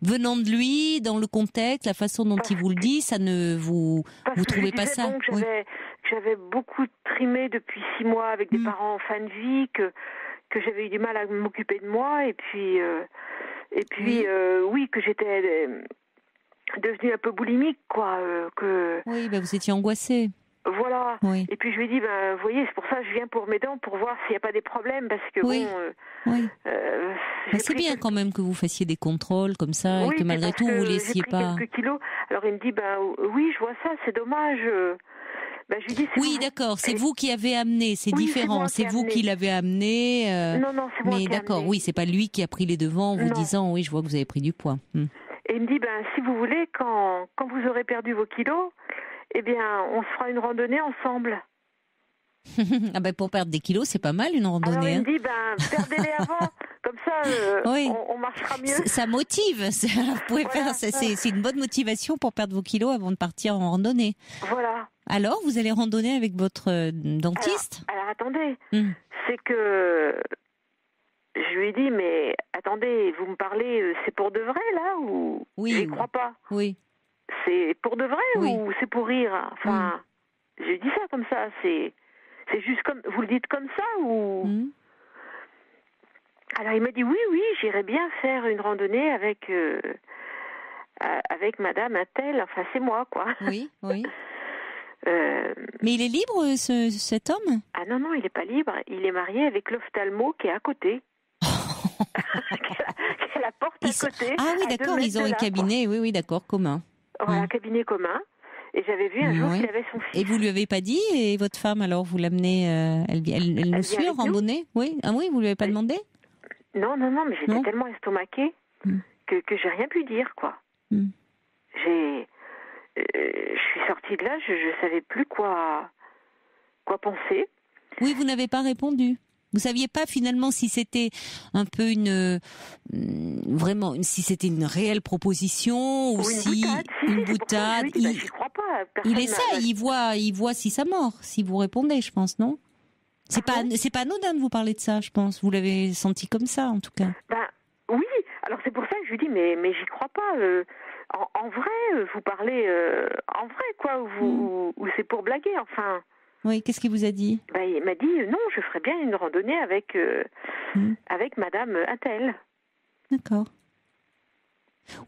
venant de lui, dans le contexte, la façon dont il vous le dit, ça ne vous trouvez pas ça? Donc, j'avais beaucoup trimé depuis 6 mois avec des parents en fin de vie, que j'avais eu du mal à m'occuper de moi, et puis que j'étais devenue un peu boulimique, quoi. Oui, vous étiez angoissée. Voilà. Oui. Et puis je lui ai dit, vous voyez, c'est pour ça que je viens pour mes dents, pour voir s'il n'y a pas des problèmes, parce que Oui. bon... c'est bien quand même que vous fassiez des contrôles comme ça, et que malgré tout, vous laissiez j'ai pris pas... quelques kilos. Alors il me dit, oui, je vois ça, c'est dommage. Je lui dis, oui, d'accord, c'est vous qui avez amené, c'est oui, différent, c'est vous qui l'avez amené. Non, c'est moi mais qui ai d'accord, amené. oui, c'est pas lui qui a pris les devants en vous disant, oui, je vois que vous avez pris du poids. Et il me dit, si vous voulez, quand vous aurez perdu vos kilos, eh bien, on se fera une randonnée ensemble. Ah pour perdre des kilos, c'est pas mal une randonnée. Alors il me dit, perdez-les avant, comme ça, on marchera mieux. Ça motive, vous pouvez faire, c'est une bonne motivation pour perdre vos kilos avant de partir en randonnée. Voilà. Alors, vous allez randonner avec votre dentiste ? Alors attendez, c'est que je lui ai dit, mais attendez, vous me parlez, c'est pour de vrai là ou j'y crois pas. Oui. C'est pour de vrai ou c'est pour rire? Enfin, j'ai dit ça comme ça, c'est juste comme, vous le dites comme ça ou... Alors il m'a dit oui, j'irais bien faire une randonnée avec madame Intel, enfin c'est moi quoi. Oui. Mais il est libre cet homme? Ah non, il n'est pas libre, il est marié avec l'ophtalmo qui est à côté. qui a la porte à côté. Ah oui, d'accord, ils ont un cabinet, oui, d'accord, commun. Voilà, un cabinet commun. Et j'avais vu un jour qu'il avait son fils. Et vous lui avez pas dit, et votre femme alors, vous l'amenez, elle nous suit en randonnée? Oui. Ah oui, vous lui avez pas demandé? Non, mais j'étais tellement estomaquée que j'ai rien pu dire, quoi. Je suis sortie de là, je savais plus quoi penser. Oui, vous n'avez pas répondu. Vous saviez pas finalement si c'était un peu si c'était une réelle proposition ou si une boutade. J'y crois pas. Il essaie, il voit si ça mord, si vous répondez, je pense, non? C'est pas anodin de vous parler de ça, je pense. Vous l'avez senti comme ça, en tout cas. Oui. Alors c'est pour ça que je lui dis, mais j'y crois pas. En vrai, vous parlez en vrai, quoi, ou c'est pour blaguer, enfin. Oui, qu'est-ce qu'il vous a dit? Il m'a dit non, je ferais bien une randonnée avec madame Intel. D'accord.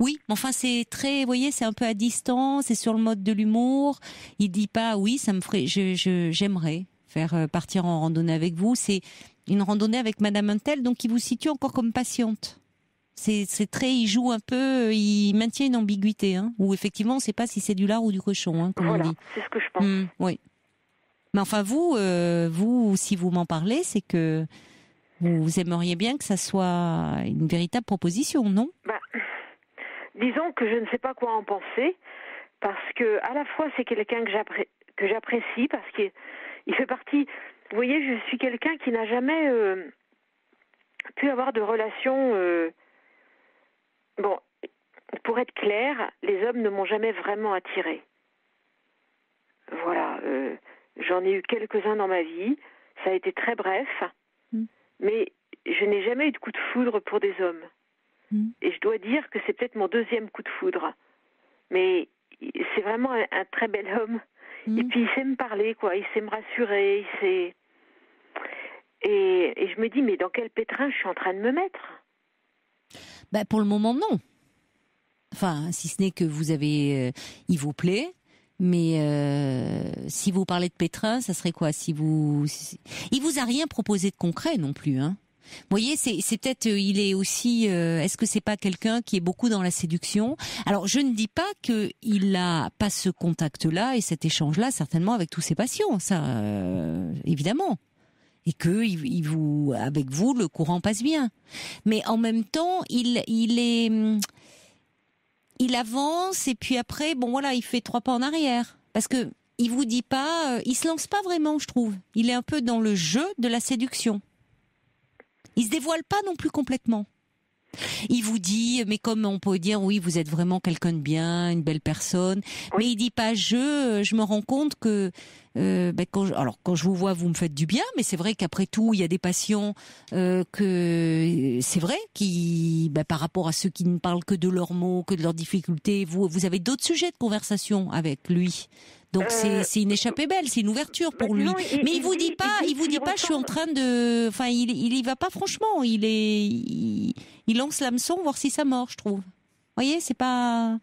Oui, mais enfin c'est très, vous voyez, c'est un peu à distance, c'est sur le mode de l'humour. Il dit pas oui, ça me ferait, j'aimerais faire partir en randonnée avec vous. C'est une randonnée avec madame Intel, donc il vous situe encore comme patiente. C'est très, il joue un peu, il maintient une ambiguïté, où effectivement on ne sait pas si c'est du lard ou du cochon, comme on dit. C'est ce que je pense. Oui. Mais enfin vous, si vous m'en parlez, c'est que vous aimeriez bien que ça soit une véritable proposition, non? Disons que je ne sais pas quoi en penser, parce que à la fois c'est quelqu'un que j'apprécie, parce qu'il fait partie. Vous voyez, je suis quelqu'un qui n'a jamais pu avoir de relation. Bon, pour être clair, les hommes ne m'ont jamais vraiment attirée. Voilà, j'en ai eu quelques-uns dans ma vie, ça a été très bref, mais je n'ai jamais eu de coup de foudre pour des hommes. Et je dois dire que c'est peut-être mon deuxième coup de foudre. Mais c'est vraiment un très bel homme. Et puis il sait me parler, quoi, il sait me rassurer, il sait... Et je me dis, mais dans quel pétrin je suis en train de me mettre? Pour le moment, non. Enfin, si ce n'est que vous avez... il vous plaît, mais si vous parlez de pétrin, ça serait quoi? Il vous a rien proposé de concret non plus, Vous voyez, c'est peut-être, il est aussi, est-ce que c'est pas quelqu'un qui est beaucoup dans la séduction? Alors, je ne dis pas qu'il a pas ce contact-là et cet échange-là, certainement, avec tous ses patients, ça, évidemment. Et que avec vous, le courant passe bien. Mais en même temps, il avance et puis après, il fait 3 pas en arrière. Parce que il vous dit pas, il se lance pas vraiment, je trouve. Il est un peu dans le jeu de la séduction. Il se dévoile pas non plus complètement. Il vous dit, mais comme on peut dire, oui, vous êtes vraiment quelqu'un de bien, une belle personne. Mais il dit pas je me rends compte que quand je vous vois, vous me faites du bien, mais c'est vrai qu'après tout, il y a des patients que c'est vrai qui, par rapport à ceux qui ne parlent que de leurs maux, que de leurs difficultés, vous avez d'autres sujets de conversation avec lui. Donc c'est une échappée belle, c'est une ouverture pour lui. Mais il vous dit pas, je suis en train de, enfin il y va pas franchement, il lance l'hameçon voir si ça mord, je trouve. Vous voyez, c'est pas,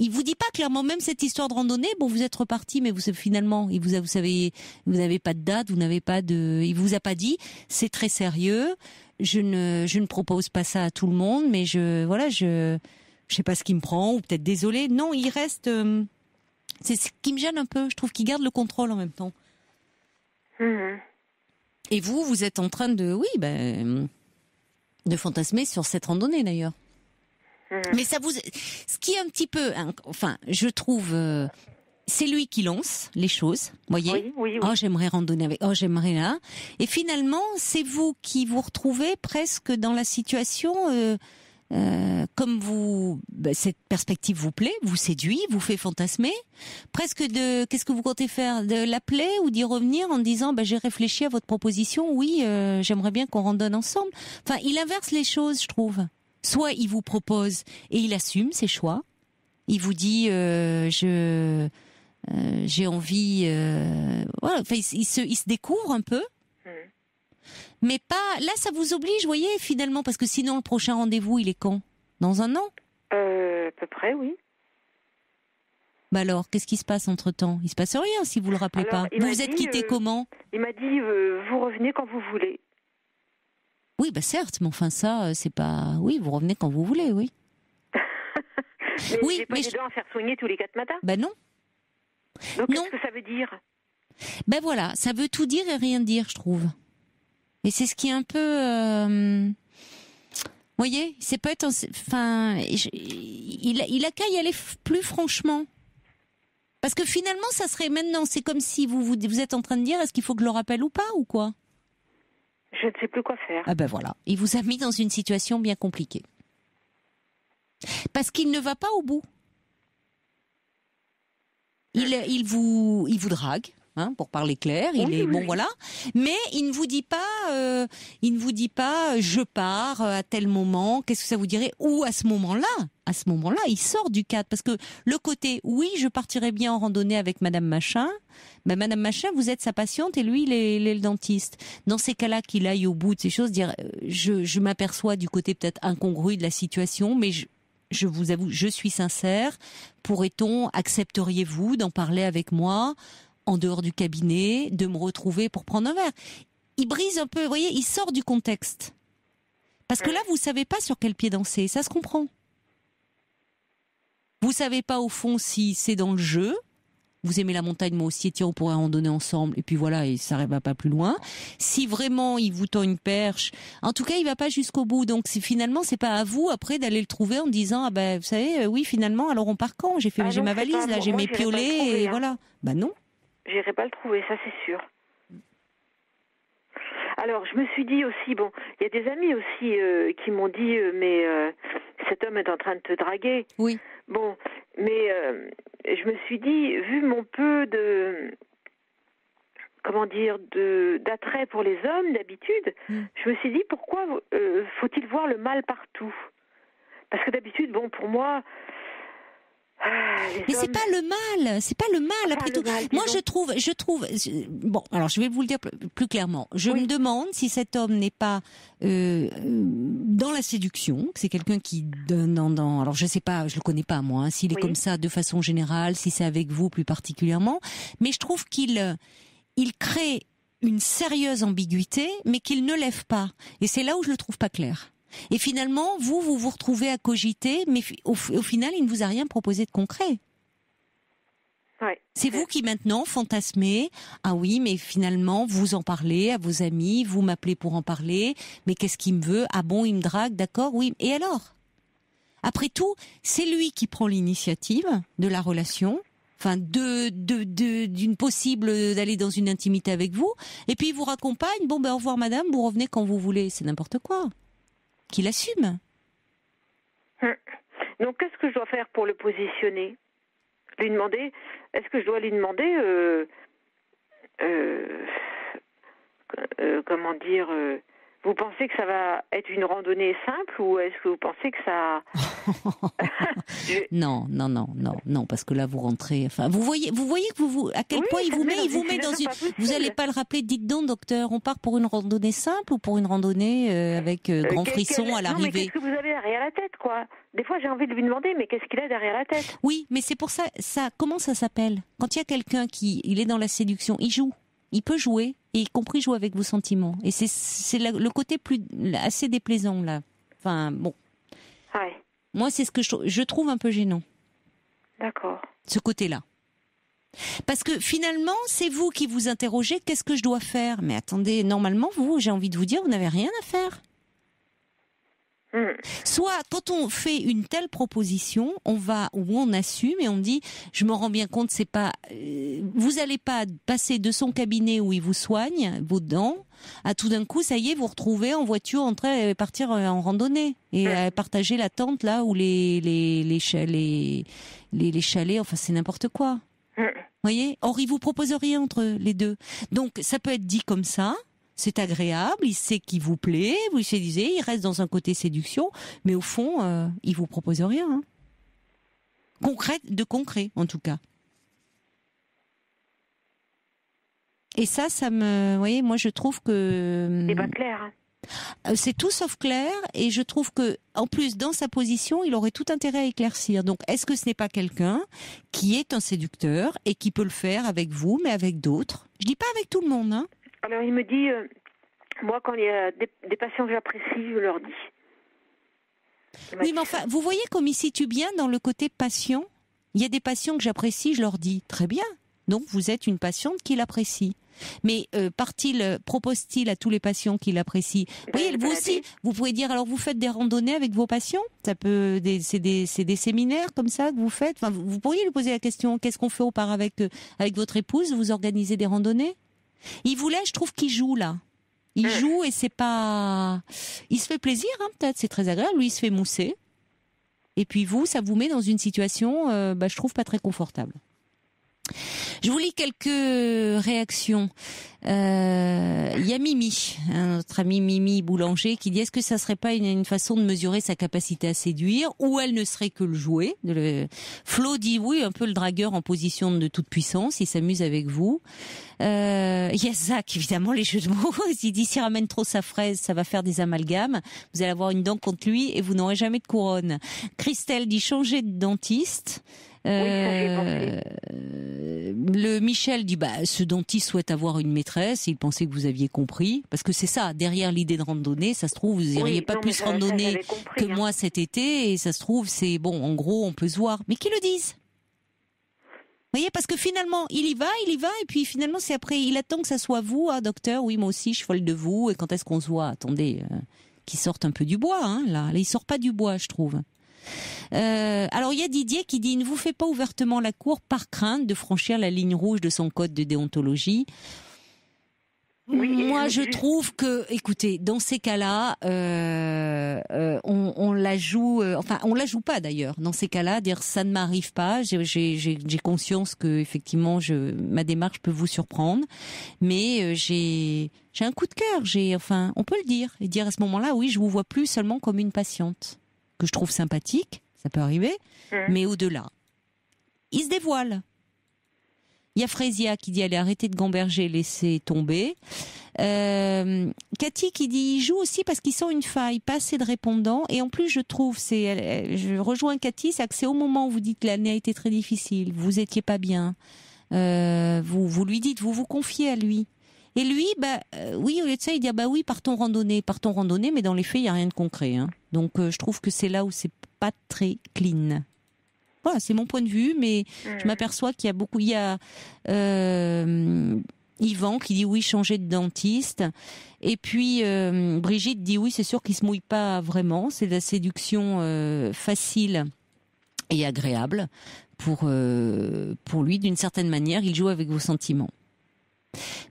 il vous dit pas clairement, même cette histoire de randonnée, bon, vous êtes reparti, mais finalement, vous savez, vous n'avez pas de date, il vous a pas dit, c'est très sérieux, je ne propose pas ça à tout le monde, mais je sais pas ce qui me prend, ou peut-être désolé. Non, il reste, c'est ce qui me gêne un peu, je trouve qu'il garde le contrôle en même temps. Et vous êtes en train de, de fantasmer sur cette randonnée d'ailleurs. Mais ce qui est un petit peu, je trouve, c'est lui qui lance les choses, voyez. Oui. Oh, j'aimerais randonner avec, oh, j'aimerais là. Et finalement, c'est vous qui vous retrouvez presque dans la situation, comme cette perspective vous plaît, vous séduit, vous fait fantasmer, presque qu'est-ce que vous comptez faire, de l'appeler ou d'y revenir en disant, j'ai réfléchi à votre proposition, oui, j'aimerais bien qu'on randonne ensemble. Enfin, il inverse les choses, je trouve. Soit il vous propose et il assume ses choix. Il vous dit j'ai envie. Voilà. Enfin, il se découvre un peu. Mais pas. Là, ça vous oblige, voyez, finalement, parce que sinon le prochain rendez-vous, il est quand ? Dans un an ? À peu près, oui. Alors, qu'est-ce qui se passe entre-temps ? Il se passe rien si vous le rappelez pas. Vous vous êtes quittés comment ? Il m'a dit vous revenez quand vous voulez. Oui, certes, mais enfin ça, c'est pas. Oui, vous revenez quand vous voulez, oui. Mais j'ai pas des dents à faire soigner tous les 4 matins. Non. Donc qu'est-ce que ça veut dire ? Voilà, ça veut tout dire et rien dire, je trouve. Et c'est ce qui est un peu. Vous voyez, c'est pas être. Enfin, il a qu'à y aller plus franchement. Parce que finalement, ça serait maintenant. C'est comme si vous êtes en train de dire, est-ce qu'il faut que je le rappelle ou pas, ou quoi ? Je ne sais plus quoi faire. Ah voilà, il vous a mis dans une situation bien compliquée. Parce qu'il ne va pas au bout. Il vous drague, pour parler clair. Voilà. Mais il ne vous dit pas, je pars à tel moment. Qu'est-ce que ça vous dirait ? Ou à ce moment-là, il sort du cadre parce que le côté, oui, je partirais bien en randonnée avec Madame Machin. Madame Machin, vous êtes sa patiente et lui, il est le dentiste. Dans ces cas-là, qu'il aille au bout de ces choses, dire, je m'aperçois du côté peut-être incongru de la situation, mais je vous avoue, je suis sincère. Accepteriez-vous d'en parler avec moi en dehors du cabinet, de me retrouver pour prendre un verre ? Il brise un peu, vous voyez, il sort du contexte. Parce que là, vous savez pas sur quel pied danser, ça se comprend. Vous savez pas au fond si c'est dans le jeu. Vous aimez la montagne, moi aussi, et tiens, on pourrait randonner ensemble, et puis voilà, et ça ne va pas plus loin. Si vraiment il vous tend une perche, en tout cas, il va pas jusqu'au bout. Donc finalement, c'est pas à vous après d'aller le trouver en disant, vous savez, oui, finalement, alors on part quand ? J'ai ma valise là, j'ai mes piolets, et voilà. Non. J'irai pas le trouver, ça c'est sûr. Alors, je me suis dit aussi, il y a des amis aussi qui m'ont dit, mais cet homme est en train de te draguer. Oui. Bon, mais je me suis dit, vu mon peu d'attrait pour les hommes d'habitude, je me suis dit, pourquoi faut-il voir le mal partout ? Parce que d'habitude, pour moi... Mais c'est pas le mal. Après tout, moi je trouve. Bon, alors je vais vous le dire plus clairement. Je me demande si cet homme n'est pas dans la séduction. Que c'est quelqu'un qui donne dans. Alors je sais pas, je le connais pas moi. S'il est comme ça de façon générale, si c'est avec vous plus particulièrement. Mais je trouve qu'il crée une sérieuse ambiguïté, mais qu'il ne lève pas. Et c'est là où je le trouve pas clair. Et finalement, vous vous retrouvez à cogiter, mais au final, il ne vous a rien proposé de concret. Ouais. C'est vous qui maintenant fantasmez, ah oui, mais finalement, vous en parlez à vos amis, vous m'appelez pour en parler, mais qu'est-ce qu'il me veut ? Ah bon, il me drague, d'accord, oui. Et alors ? Après tout, c'est lui qui prend l'initiative de la relation, enfin d'une possible d'aller dans une intimité avec vous, et puis il vous raccompagne, au revoir madame, vous revenez quand vous voulez, c'est n'importe quoi. Qu'il assume. Donc, qu'est-ce que je dois faire pour le positionner ? Lui demander, est-ce que je dois lui demander, comment dire, Vous pensez que ça va être une randonnée simple ou est-ce que vous pensez que ça... Non, parce que là vous rentrez. Enfin, vous voyez que à quel point il vous met dans une. Vous n'allez pas le rappeler. Dites donc, docteur, on part pour une randonnée simple ou pour une randonnée avec grand frisson à l'arrivée? Non, mais qu'est-ce que vous avez derrière la tête, quoi? Des fois, j'ai envie de lui demander, mais qu'est-ce qu'il a derrière la tête? Oui, mais c'est pour ça. Comment ça s'appelle? Quand il y a quelqu'un il est dans la séduction, il joue. Il peut jouer, et y compris jouer avec vos sentiments. Et c'est le côté assez déplaisant, là. Enfin, bon. Ouais. Moi, c'est ce que je trouve un peu gênant. D'accord. Ce côté-là. Parce que finalement, c'est vous qui vous interrogez, qu'est-ce que je dois faire? Mais attendez, normalement, j'ai envie de vous dire, vous n'avez rien à faire. Soit, quand on fait une telle proposition, on assume et on dit, je me rends bien compte, c'est pas, vous allez pas passer de son cabinet où il vous soigne vos dents, à tout d'un coup, ça y est, vous retrouvez en voiture, en train de partir en randonnée et partager la tente là où les chalets, enfin c'est n'importe quoi. Voyez, or il vous propose rien entre les deux. Donc ça peut être dit comme ça. C'est agréable, il sait qu'il vous plaît, vous séduisez, il reste dans un côté séduction, mais au fond, il vous propose rien. Hein. Concret, en tout cas. Et ça me... Vous voyez, moi je trouve que... C'est pas clair. C'est tout sauf clair, et je trouve que, en plus, dans sa position, il aurait tout intérêt à éclaircir. Donc, est-ce que ce n'est pas quelqu'un qui est un séducteur, et qui peut le faire avec vous, mais avec d'autres? Je dis pas avec tout le monde, hein. Alors, il me dit, moi, quand il y a des patients que j'apprécie, je leur dis. Oui, mais enfin, vous voyez comme il situe bien dans le côté patient. Il y a des patients que j'apprécie, je leur dis, très bien. Donc, vous êtes une patiente qui l'apprécie. Mais propose-t-il à tous les patients qui l'apprécient? Vous voyez, vous aussi, vous pouvez dire, alors vous faites des randonnées avec vos patients? C'est des séminaires comme ça que vous faites? Enfin, vous pourriez lui poser la question, qu'est-ce qu'on fait au part avec votre épouse? Vous organisez des randonnées? Je trouve qu'il joue là. Il joue et c'est pas... Il se fait plaisir, hein, peut-être, c'est très agréable. Lui, il se fait mousser. Et puis vous, ça vous met dans une situation, je trouve, pas très confortable. Je vous lis quelques réactions. Il y a Mimi, notre amie Mimi Boulanger, qui dit: est-ce que ça serait pas une façon de mesurer sa capacité à séduire, ou elle ne serait que le jouet? Flo dit oui, un peu le dragueur en position de toute puissance, il s'amuse avec vous. Il y a Zach, évidemment, les jeux de mots. Il dit: s'il ramène trop sa fraise, ça va faire des amalgames. Vous allez avoir une dent contre lui et vous n'aurez jamais de couronne. Christelle dit: changer de dentiste. Le Michel dit: ce dentiste souhaite avoir une maîtresse, il pensait que vous aviez compris, parce que c'est ça, derrière l'idée de randonnée, ça se trouve, vous iriez pas plus randonner que moi cet été, et ça se trouve, c'est bon, en gros, on peut se voir. Mais qu'ils le disent. Vous voyez, parce que finalement, il y va, et puis finalement, c'est après, il attend que ça soit vous, ah, docteur, oui, moi aussi, je suis folle de vous, et quand est-ce qu'on se voit? Attendez, qu'il sorte un peu du bois, hein, là, il sort pas du bois, je trouve. Alors il y a Didier qui dit: ne vous fait pas ouvertement la cour par crainte de franchir la ligne rouge de son code de déontologie. Moi, je trouve que, écoutez, dans ces cas-là, on la joue. Enfin, on la joue pas d'ailleurs. Dans ces cas-là, dire ça ne m'arrive pas. J'ai conscience que effectivement, ma démarche peut vous surprendre, mais j'ai un coup de cœur. Enfin, on peut le dire et dire à ce moment-là, oui, je vous vois plus seulement comme une patiente que je trouve sympathique. Ça peut arriver, mais au-delà, il se dévoile. Il y a Frésia qui dit: allez, arrêtez de gamberger, laissez tomber. Cathy qui dit: il joue aussi parce qu'il sent une faille, pas assez de répondants. Et en plus, je trouve, je rejoins Cathy, c'est que c'est au moment où vous dites que l'année a été très difficile, vous étiez pas bien, vous lui dites, vous vous confiez à lui. Et lui, oui, au lieu de ça, il dit: oui, partons randonner, mais dans les faits, il n'y a rien de concret. Hein. Donc, je trouve que c'est là où c'est pas très clean. Voilà, c'est mon point de vue, mais je m'aperçois qu'il y a beaucoup... Il y a Yvan qui dit: oui, changer de dentiste. Et puis, Brigitte dit: oui, c'est sûr qu'il se mouille pas vraiment. C'est de la séduction facile et agréable. Pour lui, d'une certaine manière, il joue avec vos sentiments.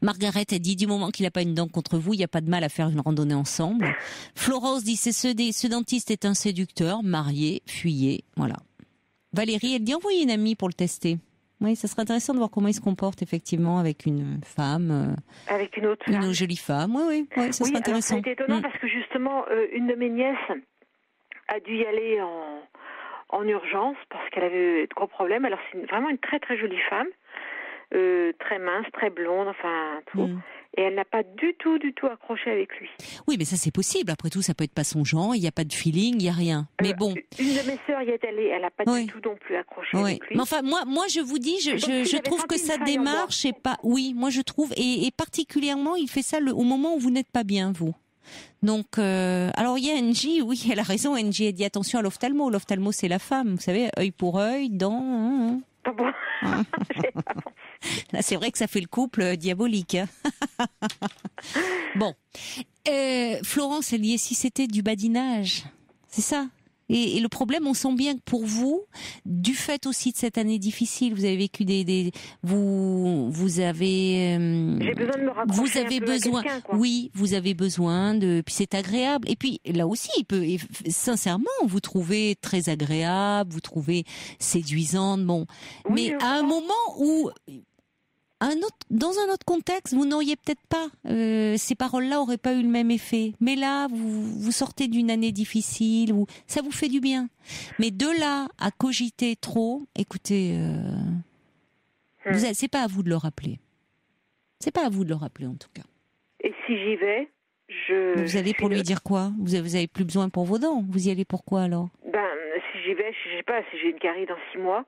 Margaret a dit: du moment qu'il n'a pas une dent contre vous, il n'y a pas de mal à faire une randonnée ensemble. Florence dit: ce dentiste est un séducteur, marié, fuyez, voilà. Valérie, elle dit: envoyez une amie pour le tester. Oui, ça serait intéressant de voir comment il se comporte effectivement avec une femme. Avec une autre femme. Une jolie femme, oui, ça serait intéressant. C'est étonnant parce que justement, une de mes nièces a dû y aller en urgence parce qu'elle avait de gros problèmes. Alors c'est vraiment une très très jolie femme, très mince, très blonde, enfin tout. Et elle n'a pas du tout accroché avec lui. Oui, mais ça c'est possible. Après tout, ça peut être pas son genre. Il n'y a pas de feeling, il n'y a rien. Mais bon. Une de mes sœurs y est allée. Elle n'a pas du tout non plus accroché avec lui. Mais enfin, moi, je vous dis, je trouve que sa démarche est pas. Oui, moi je trouve, et particulièrement, il fait ça au moment où vous n'êtes pas bien, vous. Donc, alors il y a Angie, oui, elle a raison. Angie a dit attention à l'ophtalmo. L'ophtalmo, c'est la femme, vous savez, œil pour œil, dent. Ah bon. Là, c'est vrai que ça fait le couple diabolique. Bon, Florence, elle y est, si c'était du badinage, c'est ça. Et le problème, on sent bien que pour vous, du fait aussi de cette année difficile, vous avez vécu vous avez. J'ai besoin de me raccrocher vous avez besoin, quoi. Oui, vous avez besoin de. Puis c'est agréable. Et puis là aussi, sincèrement, vous trouvez très agréable, vous trouvez séduisante. Bon, oui, mais à un moment où. Dans un autre contexte, vous n'auriez peut-être pas, ces paroles-là n'auraient pas eu le même effet. Mais là, vous sortez d'une année difficile, ça vous fait du bien. Mais de là à cogiter trop, écoutez, c'est pas à vous de le rappeler. C'est pas à vous de le rappeler en tout cas. Et si j'y vais, vous allez pour lui dire quoi ? Vous avez plus besoin pour vos dents. Vous y allez pourquoi alors ? Si j'y vais, je sais pas, si j'ai une carie dans 6 mois.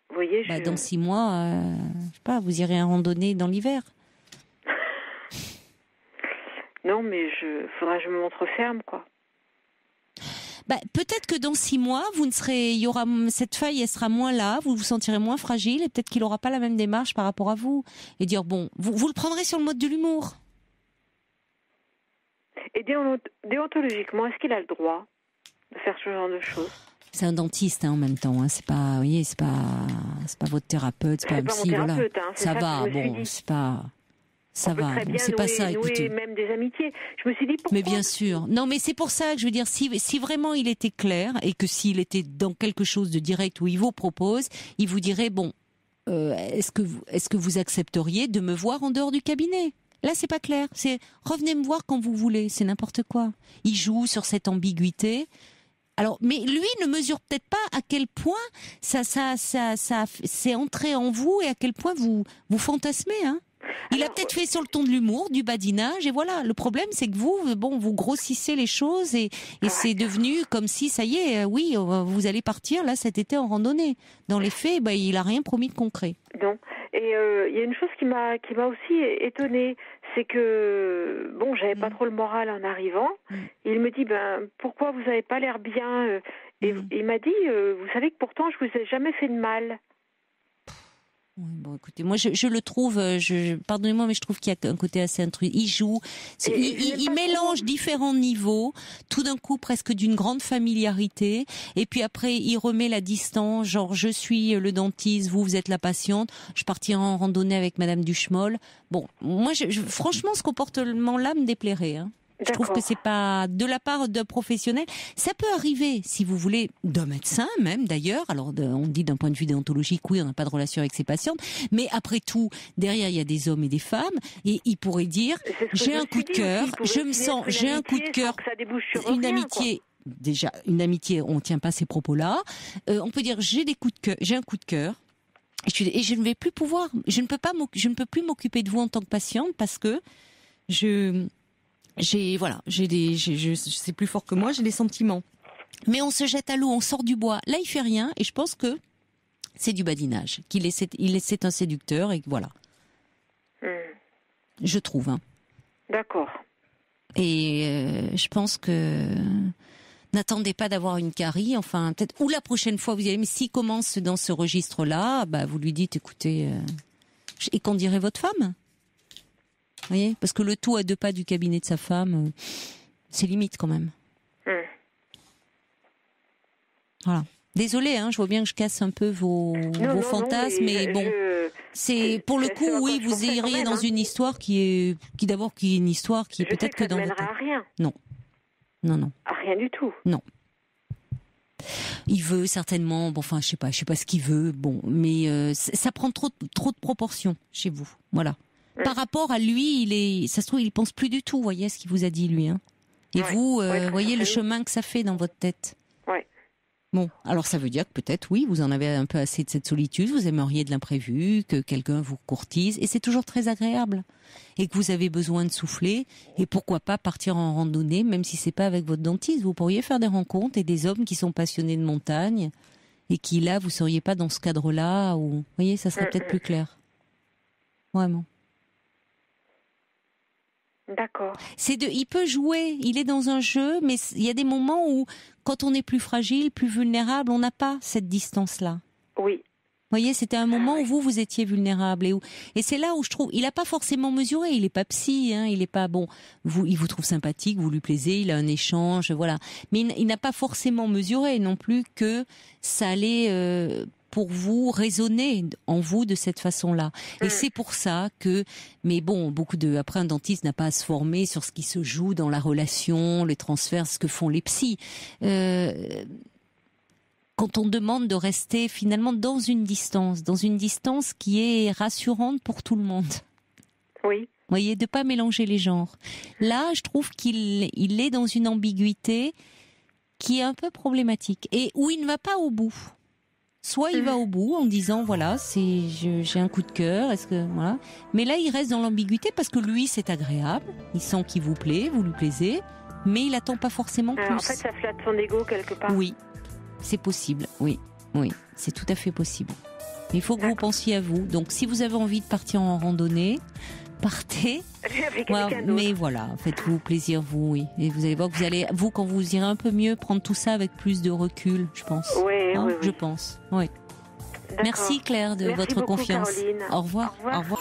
Vous voyez, dans 6 mois, je sais pas, vous irez en randonnée dans l'hiver. Non, mais faudra que je me montre ferme, quoi. Peut-être que dans 6 mois, cette faille, elle sera moins là, vous vous sentirez moins fragile, et peut-être qu'il n'aura pas la même démarche par rapport à vous. Et dire, bon, vous le prendrez sur le mode de l'humour. Et déontologiquement, est-ce qu'il a le droit de faire ce genre de choses ? C'est un dentiste en même temps, hein. C'est pas, vous voyez, c'est pas votre thérapeute, c'est pas un psy, voilà. Hein, ça va, bon, c'est pas, ça va, bon, c'est pas ça. Écoutez, même des amitiés. Je me suis dit pourquoi. Mais bien sûr, non, mais c'est pour ça que je veux dire, si vraiment il était clair et que s'il était dans quelque chose de direct où il vous propose, il vous dirait bon, est-ce que vous accepteriez de me voir en dehors du cabinet ? Là, c'est pas clair. C'est revenez me voir quand vous voulez. C'est n'importe quoi. Il joue sur cette ambiguïté. Alors, mais lui ne mesure peut-être pas à quel point ça c'est entré en vous et à quel point vous fantasmez, hein. Il a peut-être fait sur le ton de l'humour, du badinage, et voilà. Le problème, c'est que vous grossissez les choses et c'est devenu comme si, ça y est, oui, vous allez partir là cet été en randonnée. Dans les faits, il a rien promis de concret. Non. Et il y a une chose qui m'a aussi étonnée, c'est que j'avais pas trop le moral en arrivant. Il me dit pourquoi vous avez pas l'air bien et il m'a dit vous savez que pourtant je vous ai jamais fait de mal. Oui, bon, écoutez, moi je le trouve, pardonnez-moi, mais je trouve qu'il y a un côté assez intrusif. Il joue, il mélange différents niveaux, tout d'un coup presque d'une grande familiarité, et puis après il remet la distance, genre je suis le dentiste, vous êtes la patiente, je partirai en randonnée avec Madame Duchemol. Bon, moi franchement ce comportement-là me déplairait, hein. Je trouve que c'est pas de la part d'un professionnel. Ça peut arriver, si vous voulez, d'un médecin même d'ailleurs. Alors on dit d'un point de vue déontologique, oui, on n'a pas de relation avec ses patientes. Mais après tout, derrière il y a des hommes et des femmes, et il pourrait dire j'ai un coup de cœur, j'ai un coup de cœur, une amitié. Déjà, une amitié, on tient pas ces propos-là. On peut dire j'ai un coup de cœur. Et je ne vais plus pouvoir, je ne peux plus m'occuper de vous en tant que patiente parce que c'est plus fort que moi, j'ai des sentiments. Mais on se jette à l'eau, on sort du bois. Là, il fait rien, et je pense que c'est du badinage. C'est un séducteur, et voilà. Je trouve, hein. D'accord. Et je pense que n'attendez pas d'avoir une carie, enfin, peut-être, ou la prochaine fois, vous y allez, mais s'il commence dans ce registre-là, vous lui dites, écoutez, et qu'en dirait votre femme ? Vous voyez, parce que le tout à 2 pas du cabinet de sa femme, c'est limite quand même. Voilà. Désolée, hein, je vois bien que je casse un peu vos fantasmes, mais bon, c'est pour le coup, oui, vous iriez dans une histoire qui est une histoire qui est peut-être que dans votre tête. À rien. Non. À rien du tout. Non. Il veut certainement, bon, enfin, je sais pas ce qu'il veut, bon, mais ça prend trop de proportions chez vous, voilà. Par rapport à lui, ça se trouve, il pense plus du tout, vous voyez ce qu'il vous a dit lui, hein. Et vous, voyez le chemin que ça fait dans votre tête. Ouais. Bon, alors ça veut dire que peut-être, oui, vous en avez un peu assez de cette solitude, vous aimeriez de l'imprévu, que quelqu'un vous courtise, et c'est toujours très agréable. Et que vous avez besoin de souffler, et pourquoi pas partir en randonnée, même si c'est pas avec votre dentiste. Vous pourriez faire des rencontres et des hommes qui sont passionnés de montagne, et qui là, vous seriez pas dans ce cadre-là, ou, vous voyez, ça serait peut-être plus clair. Vraiment. D'accord. Il peut jouer, il est dans un jeu, mais il y a des moments où, quand on est plus fragile, plus vulnérable, on n'a pas cette distance-là. Oui. Vous voyez, c'était un moment où vous étiez vulnérable, et c'est là où je trouve, il n'a pas forcément mesuré, il est pas psy, hein, il est pas bon, il vous trouve sympathique, vous lui plaisez, il a un échange, voilà, mais il n'a pas forcément mesuré non plus que ça allait pour vous résonner en vous de cette façon-là. Et c'est pour ça que, mais bon, après un dentiste n'a pas à se former sur ce qui se joue dans la relation, les transferts, ce que font les psys. Quand on demande de rester finalement dans une distance qui est rassurante pour tout le monde. Oui. Vous voyez, de pas mélanger les genres. Là, je trouve qu'il est dans une ambiguïté qui est un peu problématique et où il ne va pas au bout. Soit il va au bout en disant voilà, j'ai un coup de cœur, voilà. Mais là, il reste dans l'ambiguïté parce que lui, c'est agréable, il sent qu'il vous plaît, vous lui plaisez, mais il attend pas forcément plus. En fait, ça flatte son ego quelque part. Oui, c'est possible. Oui, c'est tout à fait possible. Mais il faut que vous pensiez à vous. Donc, si vous avez envie de partir en randonnée, partez. Mais voilà, faites-vous plaisir, vous, oui. Et vous allez voir que vous, quand vous irez un peu mieux, prendre tout ça avec plus de recul, je pense. Oui. Je pense, oui. Merci Claire de votre beaucoup, confiance. Caroline. Au revoir. Au revoir.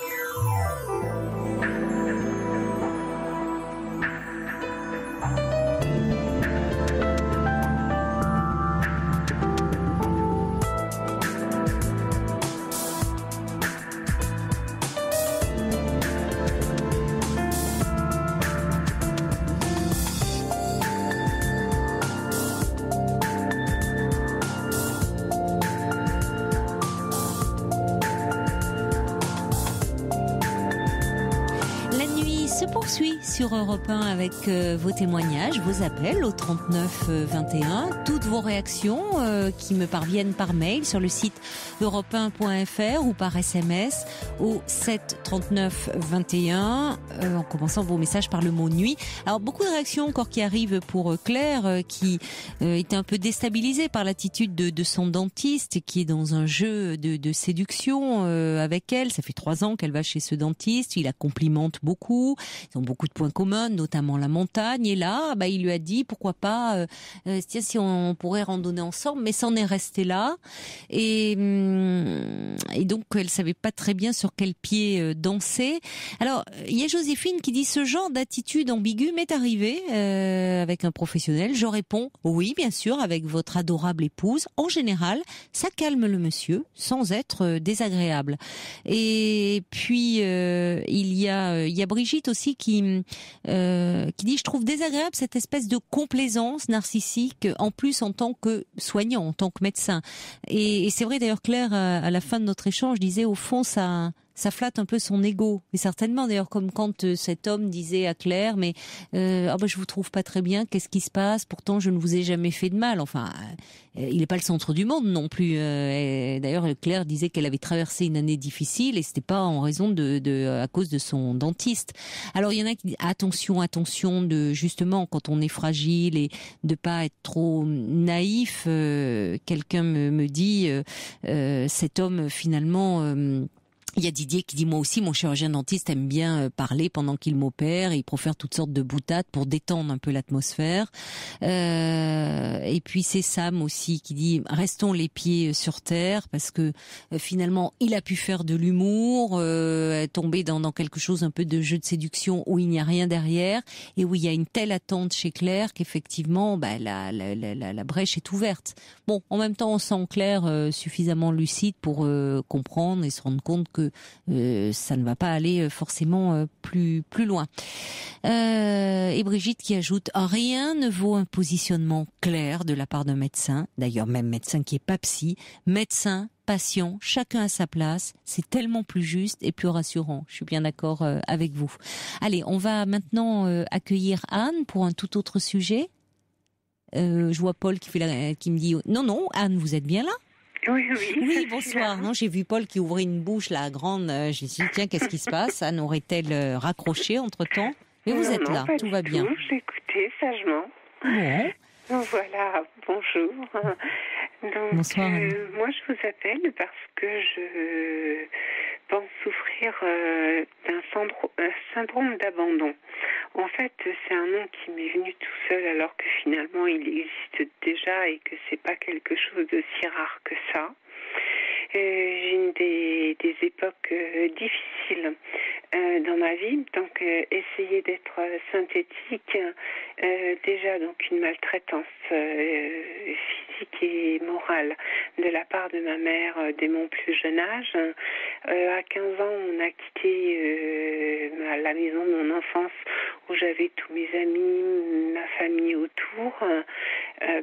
Sur Europe 1 avec vos témoignages, vos appels au 39 21, toutes vos réactions qui me parviennent par mail sur le site europe1.fr ou par SMS au 7 39 21 en commençant vos messages par le mot nuit. Alors beaucoup de réactions encore qui arrivent pour Claire qui était un peu déstabilisée par l'attitude de son dentiste qui est dans un jeu de séduction avec elle. Ça fait 3 ans qu'elle va chez ce dentiste, il la complimente beaucoup, ils ont beaucoup de points communs, notamment la montagne. Et là, il lui a dit pourquoi pas, tiens, si on pourrait randonner ensemble, mais ça en est resté là. Et donc, elle savait pas très bien sur quel pied danser. Alors, il y a Joséphine qui dit ce genre d'attitude ambiguë m'est arrivé avec un professionnel. Je réponds oui, bien sûr, avec votre adorable épouse. En général, ça calme le monsieur sans être désagréable. Et puis il y a Brigitte aussi qui dit je trouve désagréable cette espèce de complaisance narcissique en plus en tant que soignant, en tant que médecin. Et c'est vrai d'ailleurs Claire à la fin de notre échange disait au fond ça flatte un peu son ego. Et certainement, d'ailleurs, comme quand cet homme disait à Claire, mais je vous trouve pas très bien, qu'est-ce qui se passe? Pourtant, je ne vous ai jamais fait de mal. Enfin, il n'est pas le centre du monde non plus. D'ailleurs, Claire disait qu'elle avait traversé une année difficile et c'était pas en raison à cause de son dentiste. Alors, il y en a qui disent attention, de justement quand on est fragile et de pas être trop naïf. Quelqu'un me dit, cet homme finalement. Il y a Didier qui dit moi aussi mon chirurgien dentiste aime bien parler pendant qu'il m'opère, il profère toutes sortes de boutades pour détendre un peu l'atmosphère. Et puis c'est Sam aussi qui dit restons les pieds sur terre parce que finalement il a pu faire de l'humour, tomber dans quelque chose un peu de jeu de séduction où il n'y a rien derrière et où il y a une telle attente chez Claire qu'effectivement la brèche est ouverte. Bon, en même temps on sent Claire suffisamment lucide pour comprendre et se rendre compte que ça ne va pas aller forcément plus loin. Et Brigitte qui ajoute: rien ne vaut un positionnement clair de la part d'un médecin, d'ailleurs même médecin qui est pas psy, médecin, patient, chacun à sa place, c'est tellement plus juste et plus rassurant. Je suis bien d'accord avec vous. Allez, on va maintenant accueillir Anne pour un tout autre sujet. Je vois Paul qui me dit non, Anne, vous êtes bien là? Oui, bonsoir. Non, j'ai vu Paul qui ouvrait une bouche là grande. J'ai dit tiens, qu'est-ce qui se passe? Anne aurait-elle raccroché entre-temps? Mais vous êtes là, tout va bien. J'écoutais sagement. Bon. Donc voilà, bonjour. Donc, bonsoir. Moi, je vous appelle parce que je pense souffrir d'un syndrome d'abandon. En fait, c'est un nom qui m'est venu tout seul alors que finalement il existe déjà et que c'est pas quelque chose de si rare que ça. J'ai eu des époques difficiles dans ma vie, donc essayer d'être synthétique, déjà donc une maltraitance physique et morale de la part de ma mère dès mon plus jeune âge. À 15 ans, on a quitté la maison de mon enfance où j'avais tous mes amis, ma famille autour,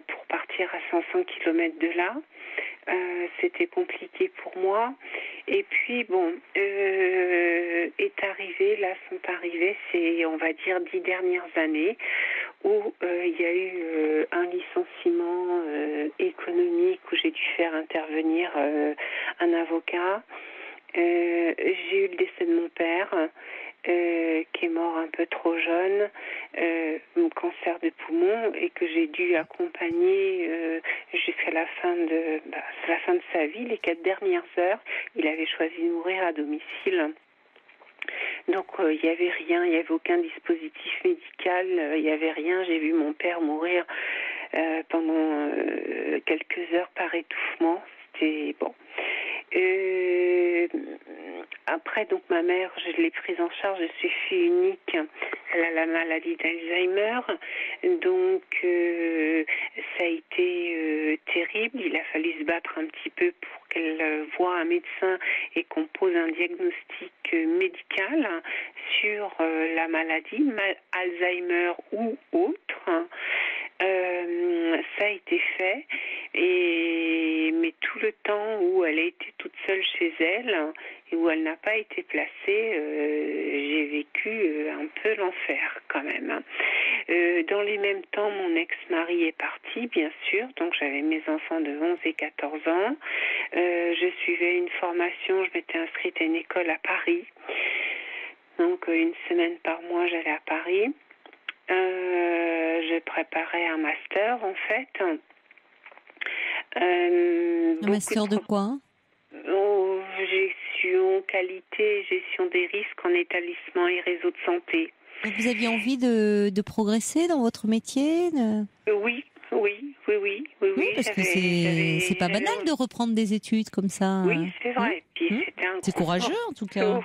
pour partir à 500 km de là. C'était compliqué pour moi. Et puis, sont arrivées ces, on va dire, 10 dernières années où il y a eu un licenciement économique où j'ai dû faire intervenir un avocat. J'ai eu le décès de mon père qui est mort un peu trop jeune, cancer de poumon, et que j'ai dû accompagner jusqu'à la fin de sa vie, les 4 dernières heures. Il avait choisi de mourir à domicile. Donc il n'y avait rien, il n'y avait aucun dispositif médical, il n'y avait rien. J'ai vu mon père mourir pendant quelques heures par étouffement. C'était bon. Après, donc ma mère, je l'ai prise en charge, je suis fille unique, elle a la maladie d'Alzheimer, donc ça a été terrible, il a fallu se battre un petit peu pour qu'elle voie un médecin et qu'on pose un diagnostic médical sur la maladie, Alzheimer ou autre. Ça a été fait, mais tout le temps où elle a été toute seule chez elle et où elle n'a pas été placée, j'ai vécu un peu l'enfer quand même. Dans les mêmes temps, mon ex-mari est parti, bien sûr, donc j'avais mes enfants de 11 et 14 ans. Je suivais une formation, je m'étais inscrite à une école à Paris. Donc une semaine par mois, j'allais à Paris. Je préparais un master en fait. Un master de quoi? Gestion, qualité, gestion des risques en établissement et réseau de santé. Vous aviez envie de progresser dans votre métier? Oui, parce que c'est pas banal de reprendre des études comme ça. Oui, c'est vrai. Puis c'est courageux en tout cas.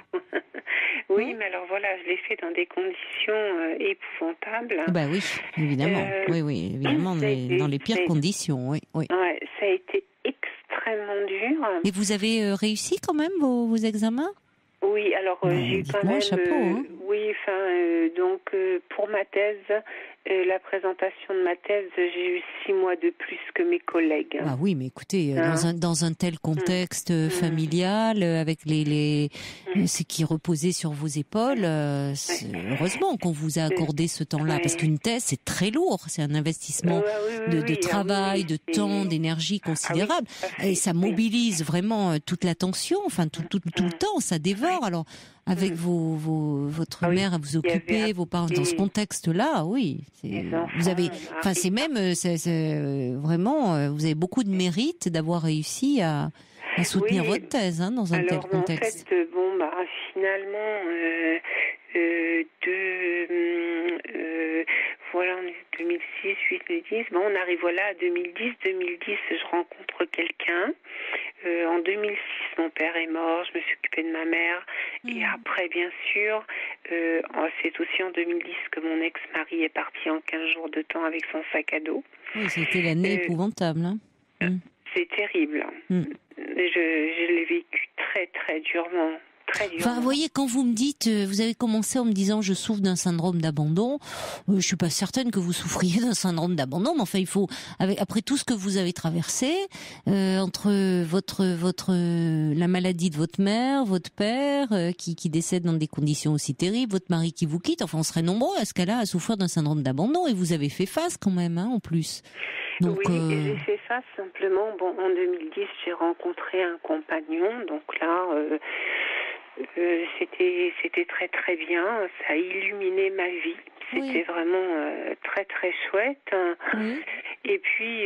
Oui, mais alors voilà, je l'ai fait dans des conditions épouvantables. Bah oui, évidemment. Oui, évidemment, dans les pires conditions, oui. Ouais, ça a été extrêmement dur. Et vous avez réussi quand même vos examens? Oui, alors j'ai eu quand même. Chapeau, oui, donc pour ma thèse, la présentation de ma thèse, j'ai eu 6 mois de plus que mes collègues. Ah oui, mais écoutez, dans un tel contexte familial, avec ce qui reposait sur vos épaules, heureusement qu'on vous a accordé ce temps-là, parce qu'une thèse, c'est très lourd, c'est un investissement de travail, de temps, d'énergie considérable, et ça mobilise vraiment toute l'attention, enfin tout le temps, ça dévore. Alors avec votre mère à vous occuper, vos parents dans ce contexte-là, oui, vous avez, enfin c'est même, vraiment, vous avez beaucoup de mérite d'avoir réussi à soutenir votre thèse dans un tel contexte. En fait, finalement, voilà, on est 2006, 8, 2010. On arrive à 2010. 2010, je rencontre quelqu'un. En 2006, mon père est mort, je me suis occupée de ma mère. Et après, bien sûr, c'est aussi en 2010 que mon ex-mari est parti en 15 jours de temps avec son sac à dos. Oui, c'était l'année épouvantable. C'est terrible. Je l'ai vécu très, très durement. très dur. Enfin, vous voyez, quand vous me dites, vous avez commencé en me disant je souffre d'un syndrome d'abandon, je suis pas certaine que vous souffriez d'un syndrome d'abandon, mais enfin, il faut, après tout ce que vous avez traversé, entre la maladie de votre mère, votre père, qui décède dans des conditions aussi terribles, votre mari qui vous quitte, enfin, on serait nombreux à ce cas-là à souffrir d'un syndrome d'abandon, et vous avez fait face quand même, hein, en plus. Donc, oui, et j'ai fait face simplement. Bon, en 2010, j'ai rencontré un compagnon, donc là, c'était très très bien. Ça a illuminé ma vie. C'était vraiment très très chouette. oui. Et puis,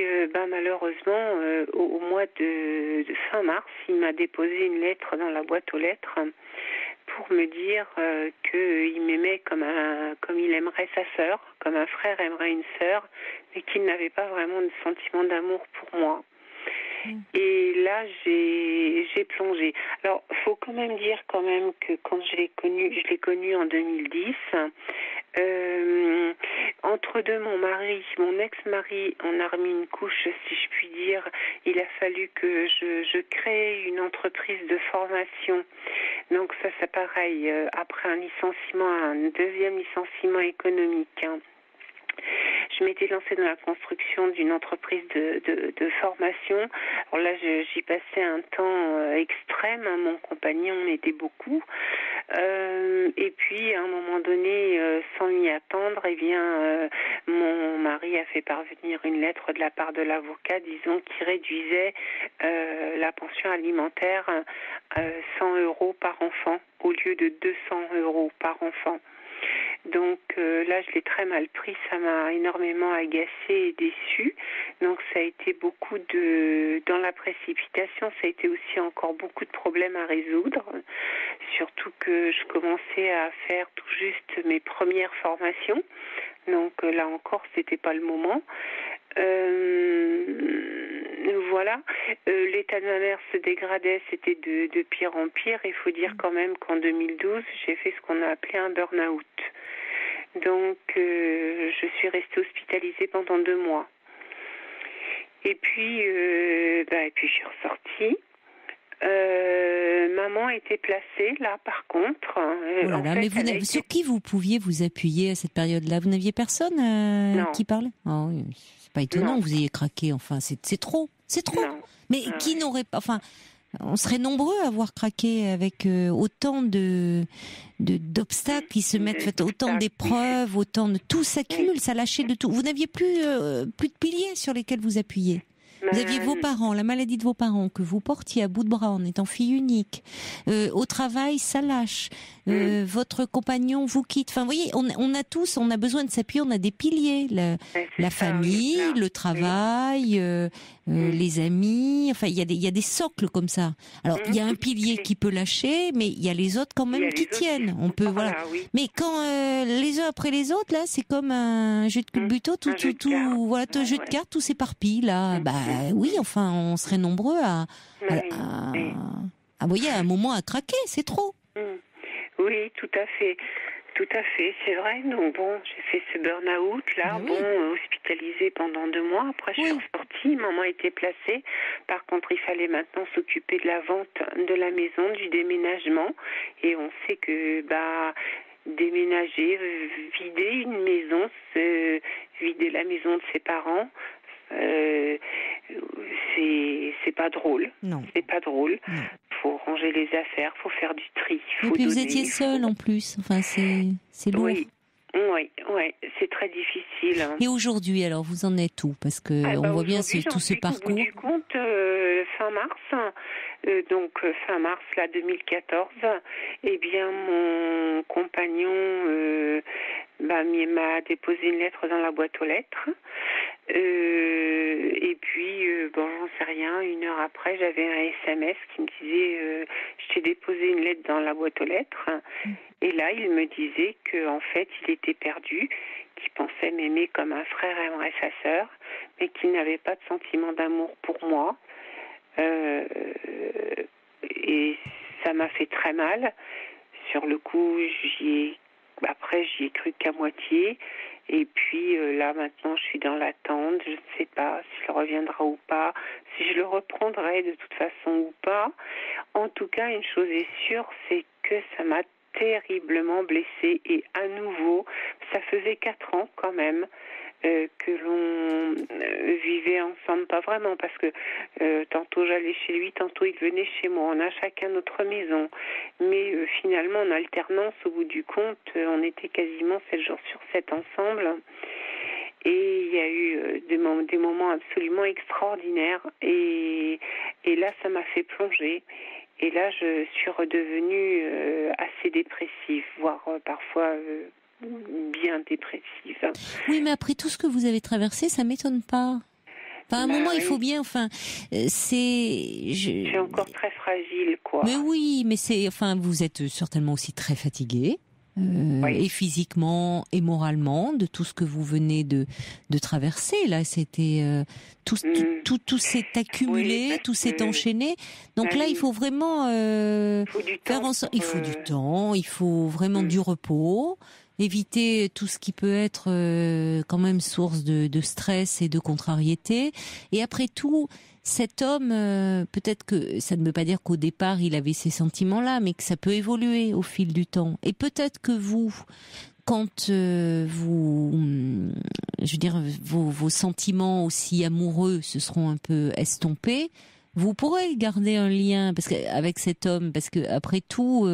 malheureusement, au mois de fin mars, il m'a déposé une lettre dans la boîte aux lettres pour me dire qu'il m'aimait comme il aimerait sa sœur, comme un frère aimerait une sœur, mais qu'il n'avait pas vraiment de sentiment d'amour pour moi. Et là, j'ai plongé. Alors, faut quand même dire que quand je l'ai connu en 2010. Entre deux, mon ex-mari en a remis une couche, si je puis dire. Il a fallu que je crée une entreprise de formation. Donc ça, c'est pareil. Après un deuxième licenciement économique. Je m'étais lancée dans la construction d'une entreprise de formation. Alors là, j'y passais un temps extrême. Mon compagnon, on était beaucoup. Et puis, à un moment donné, sans m'y attendre, mon mari a fait parvenir une lettre de la part de l'avocat, disons, qui réduisait la pension alimentaire 100 € par enfant au lieu de 200 € par enfant. Donc là, je l'ai très mal pris, ça m'a énormément agacée et déçue. Donc ça a été dans la précipitation, ça a été aussi encore beaucoup de problèmes à résoudre. Surtout que je commençais à faire tout juste mes premières formations. Donc là encore, c'était pas le moment. Voilà, l'état de ma mère se dégradait, c'était de pire en pire. Il faut dire quand même qu'en 2012, j'ai fait ce qu'on a appelé un burn-out. Donc, je suis restée hospitalisée pendant 2 mois. Et puis je suis ressortie. Maman était placée là, par contre. Sur qui vous pouviez vous appuyer à cette période-là? Vous n'aviez personne qui parlait? Oh, oui, c'est pas étonnant que vous ayez craqué. Enfin, c'est trop. Non. Mais qui n'aurait pas... Enfin, on serait nombreux à avoir craqué avec autant d'obstacles qui se mettent, autant d'épreuves, autant de... Tout s'accumule, ça lâchait de tout. Vous n'aviez plus de piliers sur lesquels vous appuyer. Vous aviez vos parents, la maladie de vos parents que vous portiez à bout de bras en étant fille unique. Au travail, ça lâche. Votre compagnon vous quitte. Enfin, vous voyez, on a besoin de s'appuyer. On a des piliers, la famille, le travail, les amis. Enfin, il y a des socles comme ça. Alors, il y a un pilier qui peut lâcher, mais il y a les autres quand même qui tiennent. On peut, voilà. Oui. Mais quand les uns après les autres, là, c'est comme un jeu de buto, jeu de cartes, tout s'éparpille là. Oui, enfin, on serait nombreux vous voyez, à un moment à craquer, c'est trop. Oui, tout à fait. Tout à fait, c'est vrai. Donc bon, j'ai fait ce burn-out là, hospitalisée pendant 2 mois. Après, je suis ressortie, maman était placée. Par contre, il fallait maintenant s'occuper de la vente de la maison, du déménagement. Et on sait que déménager, vider une maison, vider la maison de ses parents, c'est pas drôle. Non. C'est pas drôle. Non. Faut ranger les affaires, faut faire du tri. Et puis vous étiez seule en plus. Enfin, c'est lourd. Oui, c'est très difficile. Et aujourd'hui, alors, vous en êtes où? Parce que on voit bien tout ce parcours. Au bout du compte, fin mars, fin mars 2014, mon compagnon m'a déposé une lettre dans la boîte aux lettres. J'en sais rien, 1 heure après, j'avais un SMS qui me disait je t'ai déposé une lettre dans la boîte aux lettres. Et là, il me disait qu'en fait, il était perdu, qu'il pensait m'aimer comme un frère aimerait sa sœur, mais qu'il n'avait pas de sentiment d'amour pour moi. Et ça m'a fait très mal. Sur le coup, j'y ai cru qu'à moitié. Et puis là, maintenant, je suis dans l'attente. Je ne sais pas s'il reviendra ou pas, si je le reprendrai de toute façon ou pas. En tout cas, une chose est sûre, c'est que ça m'a terriblement blessée. Et à nouveau, ça faisait 4 ans quand même que l'on vivait ensemble. Pas vraiment, parce que tantôt j'allais chez lui, tantôt il venait chez moi. On a chacun notre maison. Mais finalement, en alternance, au bout du compte, on était quasiment 7 jours sur 7 ensemble. Et il y a eu des moments absolument extraordinaires. Et là, ça m'a fait plonger. Et là, je suis redevenue assez dépressive, voire parfois bien dépressive. Oui, mais après tout ce que vous avez traversé, ça m'étonne pas. Enfin, à un moment, oui. Il faut bien. Enfin, Je suis encore très fragile, quoi. Mais oui, mais vous êtes certainement aussi très fatiguée. Et physiquement et moralement de tout ce que vous venez de traverser là, c'était tout s'est accumulé, tout s'est enchaîné. Donc là, il faut vraiment faire en sorte. Il faut du temps, il faut vraiment du repos, éviter tout ce qui peut être quand même source de stress et de contrariété. Et après tout, cet homme, peut-être que ça ne veut pas dire qu'au départ il avait ces sentiments-là, mais que ça peut évoluer au fil du temps. Et peut-être que vous, quand vos sentiments aussi amoureux se seront un peu estompés, vous pourrez garder un lien avec cet homme, parce que après tout,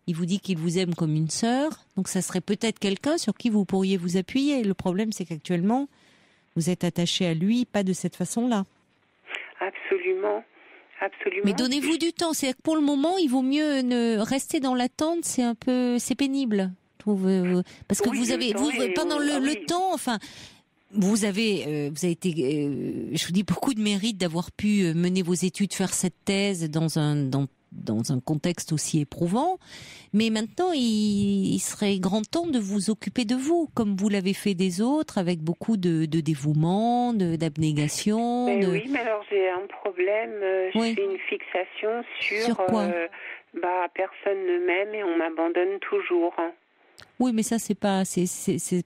il vous dit qu'il vous aime comme une sœur, donc ça serait peut-être quelqu'un sur qui vous pourriez vous appuyer. Le problème, c'est qu'actuellement, vous êtes attaché à lui, pas de cette façon-là. Absolument. Mais donnez-vous du temps. C'est que pour le moment, il vaut mieux ne rester dans l'attente. C'est pénible. Parce que pendant le temps, enfin, vous avez été, je vous dis, beaucoup de mérite d'avoir pu mener vos études, faire cette thèse dans un contexte aussi éprouvant. Mais maintenant, il serait grand temps de vous occuper de vous, comme vous l'avez fait des autres, avec beaucoup de dévouement, d'abnégation. Oui, mais alors j'ai un problème. J'ai une fixation sur quoi personne ne m'aime et on m'abandonne toujours. Oui, mais ça, c'est pas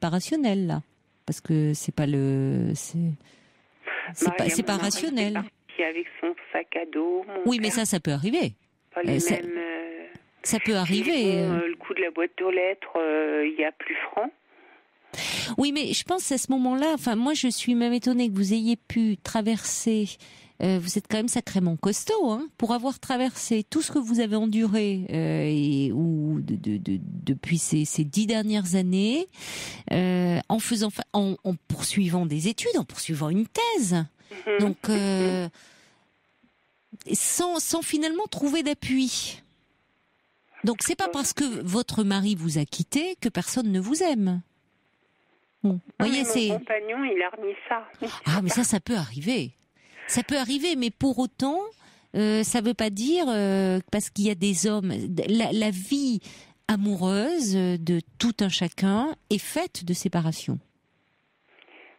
rationnel, là. Parce que c'est pas c'est pas rationnel. Qui avec son sac à dos. Oui, mais ça peut arriver. Pas les mêmes. Ça peut arriver. Le coup de la boîte aux lettres, il y a plus franc. Oui, mais je pense à ce moment-là. Enfin, moi, je suis même étonnée que vous ayez pu traverser. Vous êtes quand même sacrément costaud, hein, pour avoir traversé tout ce que vous avez enduré depuis ces 10 dernières années, en poursuivant des études, en poursuivant une thèse. Donc, sans finalement trouver d'appui. Donc c'est pas parce que votre mari vous a quitté que personne ne vous aime. Bon, voyez, mon compagnon, il a remis ça. Ah, mais ça peut arriver. Ça peut arriver, mais pour autant, ça veut pas dire parce qu'il y a des hommes. La vie amoureuse de tout un chacun est faite de séparation.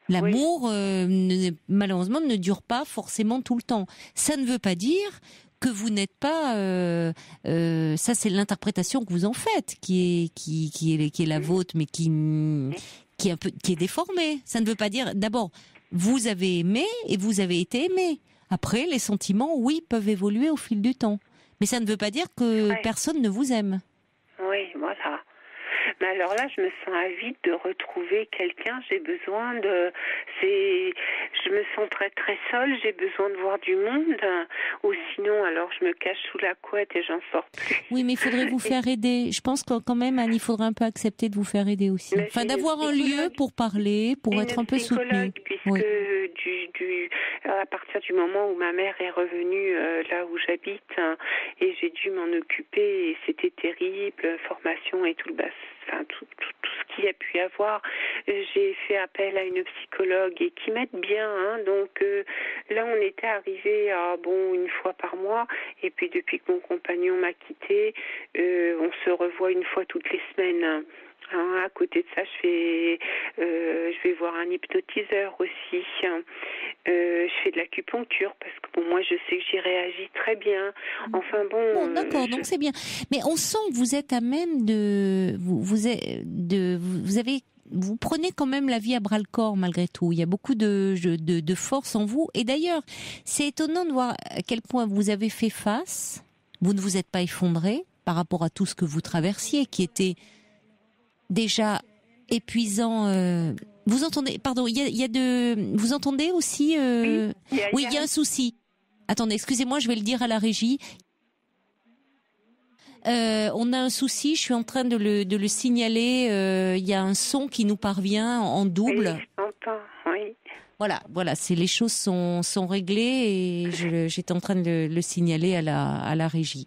L'amour, malheureusement, ne dure pas forcément tout le temps. Ça ne veut pas dire que vous n'êtes pas. Ça, c'est l'interprétation que vous en faites, qui est la vôtre, mais qui est déformée. Ça ne veut pas dire. D'abord, vous avez aimé et vous avez été aimé. Après, les sentiments, oui, peuvent évoluer au fil du temps, mais ça ne veut pas dire que personne ne vous aime. Oui, voilà. Mais alors là, je me sens avide de retrouver quelqu'un. J'ai besoin je me sens très très seule. J'ai besoin de voir du monde. Ou sinon, alors je me cache sous la couette et j'en sors plus. Oui, mais il faudrait vous faire aider. Je pense que quand même, Anne, il faudrait un peu accepter de vous faire aider aussi. Enfin, d'avoir un lieu pour parler, pour être un peu soutenue. Puisque à partir du moment où ma mère est revenue là où j'habite, et j'ai dû m'en occuper, et c'était terrible, formation et tout le bassin. Enfin, tout ce qu'il y a pu y avoir. J'ai fait appel à une psychologue et qui m'aide bien. Donc là, on était arrivé à une fois par mois. Et puis depuis que mon compagnon m'a quitté, on se revoit une fois toutes les semaines. À côté de ça, je vais voir un hypnotiseur aussi. Je fais de l'acupuncture parce que moi, je sais que j'y réagis très bien. Enfin bon. D'accord, donc c'est bien. Mais on sent que vous êtes à même vous prenez quand même la vie à bras le corps malgré tout. Il y a beaucoup de force en vous. Et d'ailleurs, c'est étonnant de voir à quel point vous avez fait face. vous ne vous êtes pas effondré par rapport à tout ce que vous traversiez, qui était déjà épuisant. Vous entendez, pardon, il y a de, vous entendez aussi, oui, il y a un souci. Attendez, excusez-moi, je vais le dire à la régie. On a un souci, je suis en train de le signaler. Il y a un son qui nous parvient en double. Oui, j'entends, oui. Voilà, les choses sont réglées et j'étais en train de le signaler à la régie.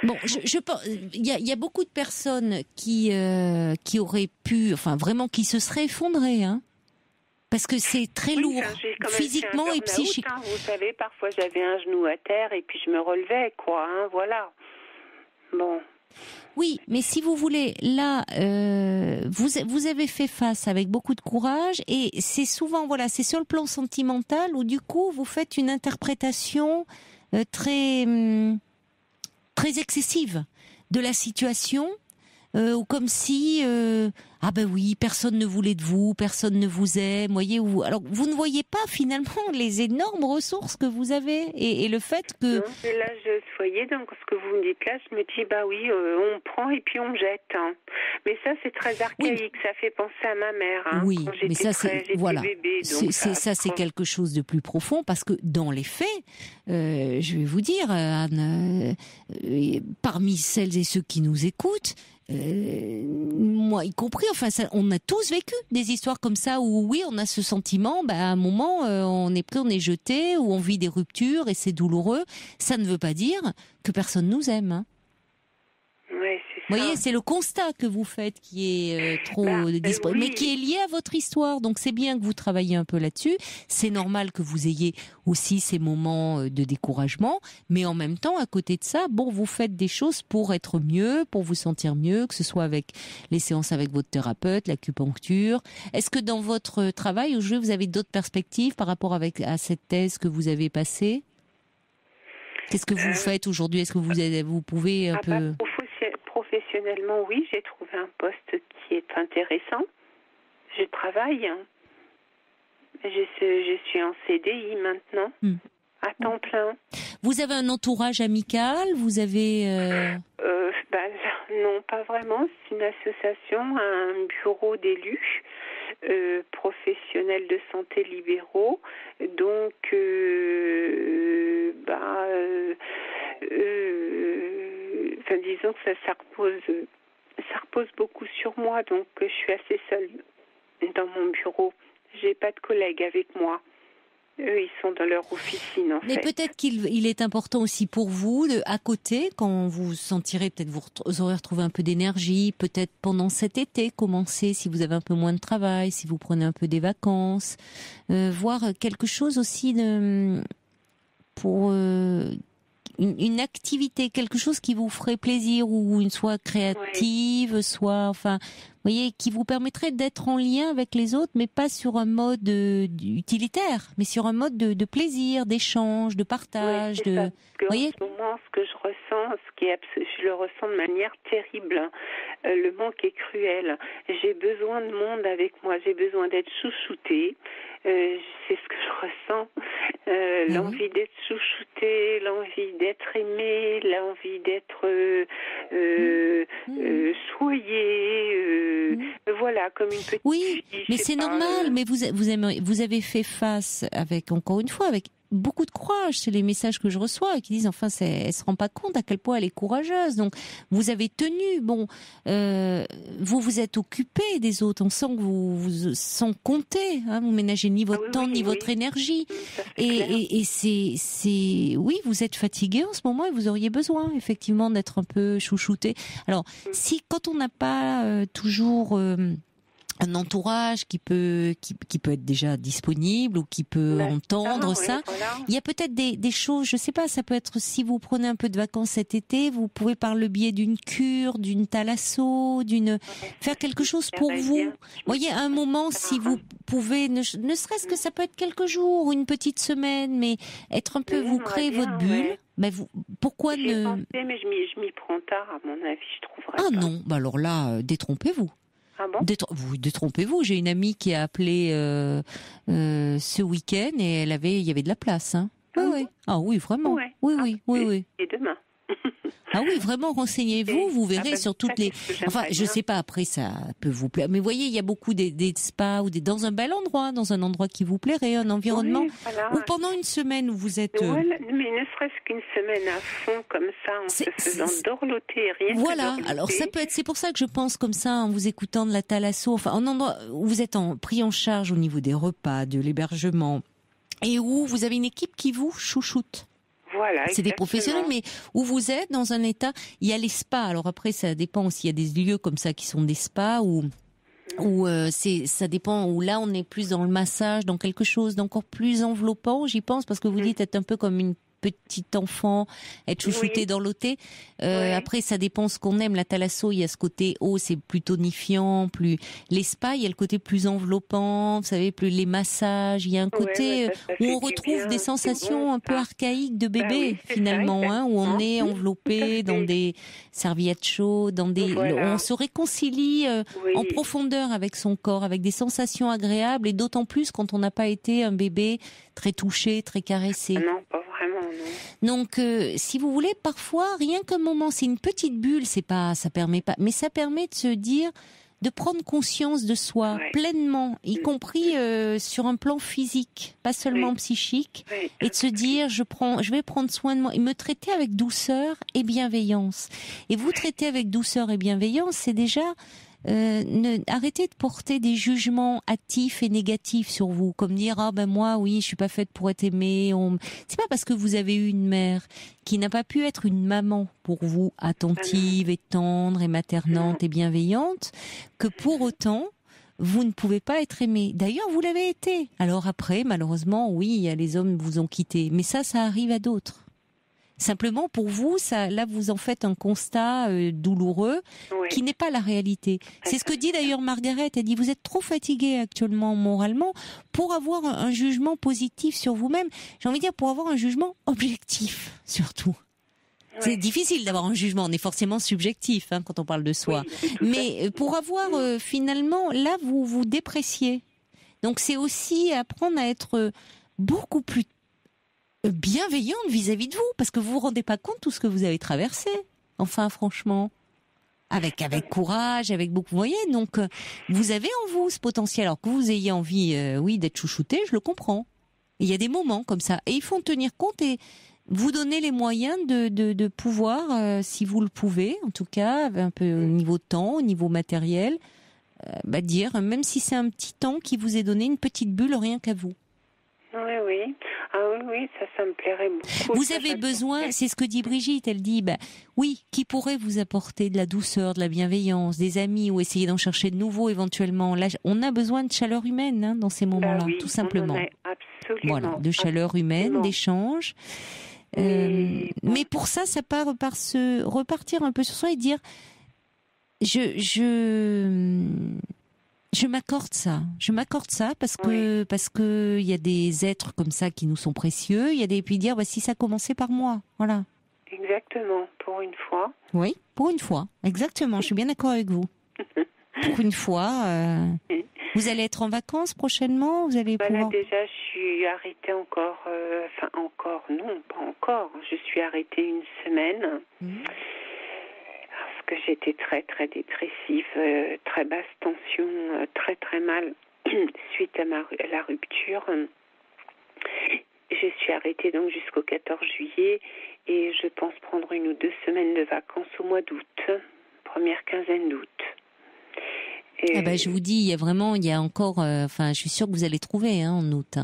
Bon, je pense, il y a beaucoup de personnes qui auraient pu, enfin vraiment, qui se seraient effondrées, hein. Parce que c'est très lourd, physiquement et psychiquement. Hein, vous savez, parfois j'avais un genou à terre et puis je me relevais, quoi, hein, voilà. Bon. Oui, mais si vous voulez, là, vous avez fait face avec beaucoup de courage et c'est souvent, voilà, c'est sur le plan sentimental où du coup vous faites une interprétation très excessive de la situation. Ou comme si ah ben oui, personne ne voulait de vous, personne ne vous aime, voyez, ou alors vous ne voyez pas finalement les énormes ressources que vous avez et le fait que non, et là je voyais donc ce que vous me dites là, je me dis bah oui, on prend et puis on jette, hein. Mais ça c'est très archaïque, oui. Ça fait penser à ma mère, hein, oui, mais ça c'est voilà, bébé, donc c'est quelque chose de plus profond parce que dans les faits, je vais vous dire, Anne, parmi celles et ceux qui nous écoutent, moi y compris, enfin ça, on a tous vécu des histoires comme ça où oui on a ce sentiment, à un moment on est pris, on est jeté, ou on vit des ruptures et c'est douloureux. Ça ne veut pas dire que personne nous aime, hein. Ouais, c'est ça. Vous voyez, c'est le constat que vous faites qui est trop disponible, oui. Mais qui est lié à votre histoire. Donc c'est bien que vous travaillez un peu là-dessus. C'est normal que vous ayez aussi ces moments de découragement, mais en même temps, à côté de ça, bon, vous faites des choses pour être mieux, pour vous sentir mieux, que ce soit avec les séances avec votre thérapeute, l'acupuncture. Est-ce que dans votre travail aujourd'hui, vous avez d'autres perspectives par rapport à cette thèse que vous avez passée? Qu'est-ce que vous faites aujourd'hui? Est-ce que vous pouvez un peu... Professionnellement, oui, j'ai trouvé un poste qui est intéressant. Je travaille. Hein. Je suis en CDI maintenant, à temps plein. Vous avez un entourage amical? Vous avez... non, pas vraiment. C'est une association, un bureau d'élus professionnels de santé libéraux. Donc, disons que ça repose beaucoup sur moi, donc je suis assez seule dans mon bureau. J'ai pas de collègues avec moi. Eux, ils sont dans leur officine, en fait. Mais peut-être qu'il est important aussi pour vous, à côté, quand vous sentirez, peut-être vous aurez retrouvé un peu d'énergie, peut-être pendant cet été, commencer, si vous avez un peu moins de travail, si vous prenez un peu des vacances, voir quelque chose aussi pour une activité, quelque chose qui vous ferait plaisir, ou soit créative, oui. Soit, enfin, vous voyez, qui vous permettrait d'être en lien avec les autres, mais pas sur un mode utilitaire, mais sur un mode de plaisir, d'échange, de partage. Oui, vous voyez, en ce moment, ce que je ressens, je le ressens de manière terrible. Le manque est cruel. J'ai besoin de monde avec moi. J'ai besoin d'être chouchoutée. C'est ce que je ressens. L'envie d'être chouchoutée, l'envie d'être aimée, l'envie d'être soyée. Voilà, comme une petite oui, fille, mais c'est normal. Mais vous avez fait face avec, encore une fois, avec beaucoup de courage. C'est les messages que je reçois qui disent, enfin, elle se rend pas compte à quel point elle est courageuse. Donc, vous avez tenu. Bon, vous êtes occupé des autres. On sent que vous sans compter. Hein, vous ménagez ni votre temps ni votre énergie. Et c'est oui, vous êtes fatigué en ce moment et vous auriez besoin effectivement d'être un peu chouchouté. Alors, si quand on n'a pas toujours un entourage qui peut être déjà disponible ou qui peut entendre ça. Voilà. Il y a peut-être des choses, je sais pas, ça peut être si vous prenez un peu de vacances cet été, vous pouvez par le biais d'une cure, d'une thalasso, faire quelque chose pour vous. Vous voyez, à un moment, si vous pouvez, ne serait-ce que ça peut être quelques jours ou une petite semaine, mais être un peu, vous créez votre bulle. Ben pourquoi J'ai pensé, mais je m'y prends tard, à mon avis, je trouverais. Ah non, alors là, détrompez-vous. Ah bon? Détrompez-vous. J'ai une amie qui a appelé ce week-end et il y avait de la place. Hein. Oui. Ah oui, vraiment. Ouais. Oui. Et demain. Ah oui, vraiment, renseignez-vous, vous verrez sur toutes les... Enfin, je sais pas, après, ça peut vous plaire. Mais voyez, il y a beaucoup des spas ou dans un bel endroit, dans un endroit qui vous plairait, un environnement. Oui, voilà. Ou pendant une semaine où vous êtes... Voilà, mais ne serait-ce qu'une semaine à fond, comme ça, en se faisant dorloter, rien que Voilà, dorloter. alors ça peut être... C'est pour ça que je pense comme ça, en vous écoutant de la thalasso, enfin, en endroit où vous êtes pris en charge au niveau des repas, de l'hébergement, et où vous avez une équipe qui vous chouchoute. Voilà, c'est des professionnels, mais où vous êtes dans un état, il y a les spas. Alors après, ça dépend s'il y a des lieux comme ça qui sont des spas où ça dépend, où là on est plus dans le massage, dans quelque chose d'encore plus enveloppant, j'y pense, parce que vous dites être un peu comme une petite enfant, être chouchouté dans l'auté. Après, ça dépend ce qu'on aime. La thalasso, il y a ce côté c'est plus tonifiant, plus les spas, il y a le côté plus enveloppant, vous savez, plus les massages. Il y a un côté où on retrouve des sensations un peu archaïques de bébé, finalement, où on est enveloppé dans des serviettes chaudes, dans des, on se réconcilie en profondeur avec son corps, avec des sensations agréables, et d'autant plus quand on n'a pas été un bébé très touché, très caressé. Non, pas vraiment. Donc, si vous voulez, parfois, rien qu'un moment, c'est une petite bulle, ça permet pas, mais ça permet de se dire, de prendre conscience de soi pleinement, y compris sur un plan physique, pas seulement psychique, et de se dire, je vais prendre soin de moi, et me traiter avec douceur et bienveillance. Et vous traiter avec douceur et bienveillance, c'est déjà arrêtez de porter des jugements hâtifs et négatifs sur vous, comme dire moi je suis pas faite pour être aimée. C'est pas parce que vous avez eu une mère qui n'a pas pu être une maman pour vous, attentive et tendre et maternante et bienveillante, que pour autant vous ne pouvez pas être aimé. D'ailleurs, vous l'avez été. Alors après, malheureusement, les hommes vous ont quitté, mais ça arrive à d'autres. Simplement, pour vous, là, vous en faites un constat douloureux qui n'est pas la réalité. C'est ce que dit d'ailleurs Margaret. Elle dit, vous êtes trop fatigué actuellement moralement pour avoir un jugement positif sur vous-même. J'ai envie de dire, pour avoir un jugement objectif, surtout. C'est difficile d'avoir un jugement. On est forcément subjectif quand on parle de soi. Mais pour avoir, finalement, là, vous vous dépréciez. Donc, c'est aussi apprendre à être beaucoup plus bienveillante vis-à-vis de vous, parce que vous vous rendez pas compte de tout ce que vous avez traversé. Enfin, franchement, avec courage, avec beaucoup, vous voyez. Donc, vous avez en vous ce potentiel. Alors que vous ayez envie, d'être chouchouté, je le comprends. Il y a des moments comme ça, et il faut en tenir compte et vous donner les moyens de pouvoir, si vous le pouvez, en tout cas, un peu au niveau temps, au niveau matériel, dire, même si c'est un petit temps qui vous est donné, une petite bulle, rien qu'à vous. Oui. Ah oui, ça me plairait beaucoup. Vous avez besoin, c'est ce que dit Brigitte, elle dit, qui pourrait vous apporter de la douceur, de la bienveillance, des amis, ou essayer d'en chercher de nouveaux éventuellement. Là, on a besoin de chaleur humaine dans ces moments-là, tout simplement. Absolument. Voilà, de chaleur humaine, d'échange. Mais pour ça part par se repartir un peu sur soi et dire, je m'accorde ça parce que il y a des êtres comme ça qui nous sont précieux. Il y a des, puis dire si ça commençait par moi, voilà. Exactement, pour une fois. Oui, pour une fois, exactement. Je suis bien d'accord avec vous. Pour une fois, vous allez être en vacances prochainement, vous allez pouvoir. Là déjà, je suis arrêtée encore. Non, pas encore. Je suis arrêtée une semaine. Parce que j'étais très très dépressive, très basse tension, très très mal suite à la rupture. Je suis arrêtée donc jusqu'au 14 juillet et je pense prendre 1 ou 2 semaines de vacances au mois d'août, première quinzaine d'août. Je vous dis, il y a encore, je suis sûre que vous allez trouver en août.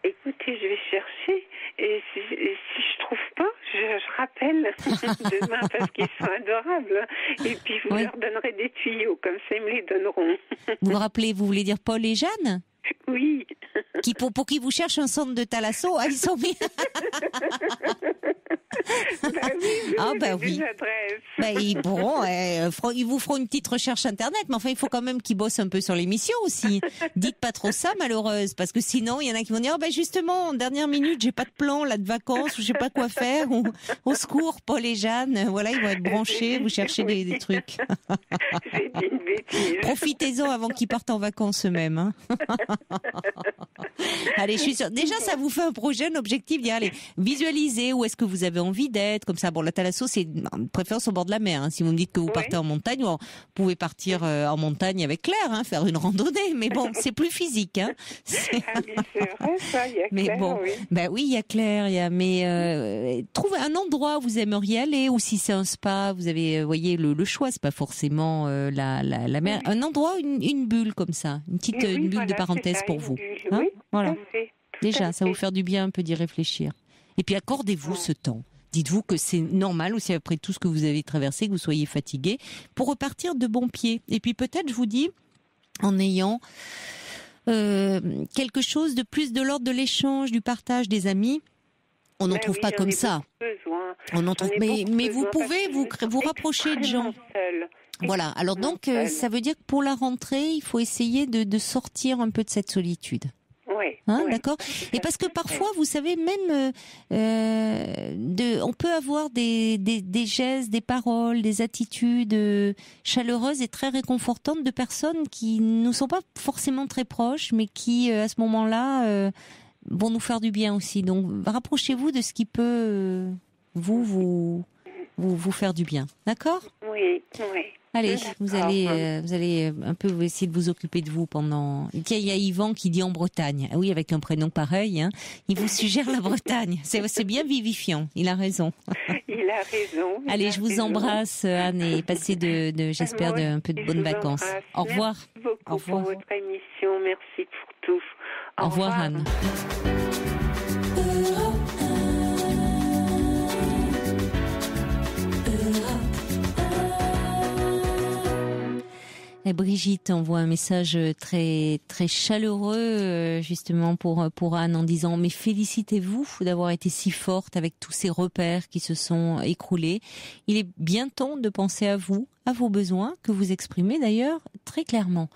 Écoutez, je vais chercher et si je trouve pas, je rappelle demain parce qu'ils sont adorables. Et puis vous leur donnerez des tuyaux, comme ça ils me les donneront. Vous vous rappelez, vous voulez dire Paul et Jeanne ? Oui. Pour qui vous cherchent un centre de thalasso, ils sont bien. Des adresses. Ils vous feront une petite recherche internet, mais enfin il faut quand même qu'ils bossent un peu sur l'émission aussi. Dites pas trop ça, malheureuse, parce que sinon il y en a qui vont dire justement en dernière minute j'ai pas de plan là de vacances ou je sais pas quoi faire, ou au secours Paul et Jeanne, ils vont être branchés, vous cherchez des trucs. J'ai dit une bêtise. Profitez-en avant qu'ils partent en vacances eux-mêmes. Hein. Allez, je suis sûre. Déjà, ça vous fait un projet, un objectif. Dire, allez, visualisez où est-ce que vous avez envie d'être. Comme ça, bon, la Thalasso, c'est de préférence au bord de la mer. Hein. Si vous me dites que vous partez en montagne, vous pouvez partir en montagne avec Claire, hein, faire une randonnée. Mais bon, c'est plus physique. Hein. Ah oui, c'est vrai, ça, il y a Mais Claire, bon, oui. ben oui, il y a Claire, mais trouvez un endroit où vous aimeriez aller, ou si c'est un spa, vous avez, voyez, le choix, c'est pas forcément la mer, un endroit, une bulle comme ça, une petite Oui, une bulle voilà, de parenthèse c'est ça, pour une vous. bulle, Hein, oui, voilà. tout à fait, tout Déjà, à ça va vous fait. faire du bien un peu d'y réfléchir. Et puis accordez-vous ce temps. Dites-vous que c'est normal aussi après tout ce que vous avez traversé, que vous soyez fatigué, pour repartir de bon pied. Et puis peut-être, je vous dis, en ayant quelque chose de plus de l'ordre de l'échange, du partage des amis. On n'en trouve pas comme ça. On en trouve, mais vous pouvez vous rapprocher de gens. Voilà. Alors donc, ça veut dire que pour la rentrée, il faut essayer de sortir un peu de cette solitude. Oui. Hein, d'accord. Et parce que parfois, vous savez, même on peut avoir des gestes, des paroles, des attitudes chaleureuses et très réconfortantes de personnes qui ne sont pas forcément très proches, mais qui, à ce moment-là, vont nous faire du bien aussi. Donc, rapprochez-vous de ce qui peut vous faire du bien. D'accord ? Oui, oui. Allez, vous allez un peu essayer de vous occuper de vous pendant. Tiens, il y a Yvan qui dit en Bretagne. Ah oui, avec un prénom pareil, hein. Il vous suggère la Bretagne. C'est bien vivifiant. Il a raison. Il a raison. Allez, je vous embrasse, Anne, et passez j'espère, un peu de bonnes vacances. Au revoir. Merci beaucoup Au revoir. pour votre émission. Merci pour tout. Au revoir, Anne. Et Brigitte envoie un message très très chaleureux justement pour Anne en disant: mais félicitez-vous d'avoir été si forte avec tous ces repères qui se sont écroulés. Il est bien temps de penser à vous, à vos besoins que vous exprimez d'ailleurs très clairement.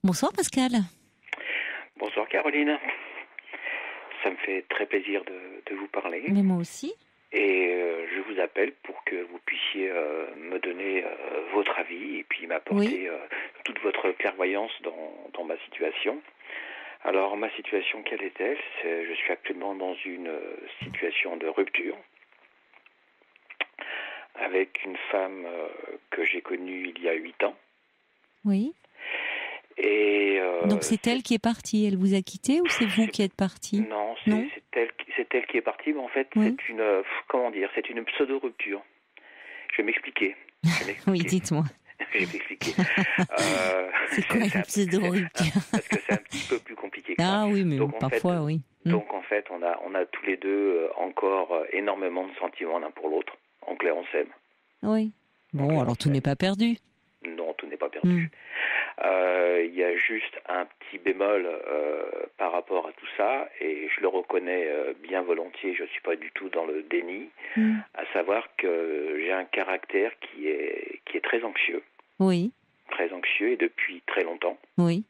Bonsoir Pascal. Bonsoir Caroline. Ça me fait très plaisir de vous parler. Mais moi aussi. Et je vous appelle pour que vous puissiez me donner votre avis et puis m'apporter toute votre clairvoyance dans ma situation. Alors, ma situation, quelle est-elle ? Je suis actuellement dans une situation de rupture avec une femme que j'ai connue il y a 8 ans. Oui. Et donc c'est elle qui est partie, elle vous a quitté ou c'est vous qui êtes partie ? Non, c'est elle qui est partie, mais en fait c'est une pseudo-rupture. Je vais m'expliquer. Oui, dites-moi. Je vais m'expliquer. C'est quoi une pseudo-rupture ? Parce que c'est un petit peu plus compliqué que ça. Ah oui, mais donc, parfois, oui. Donc en fait, on a tous les deux encore énormément de sentiments l'un pour l'autre. En clair, on s'aime. Oui. Bon, alors tout n'est pas perdu. Non, tout n'est pas perdu. Il y a juste un petit bémol par rapport à tout ça, et je le reconnais bien volontiers, je ne suis pas du tout dans le déni, à savoir que j'ai un caractère qui est très anxieux. Oui. Très anxieux, et depuis très longtemps. Oui.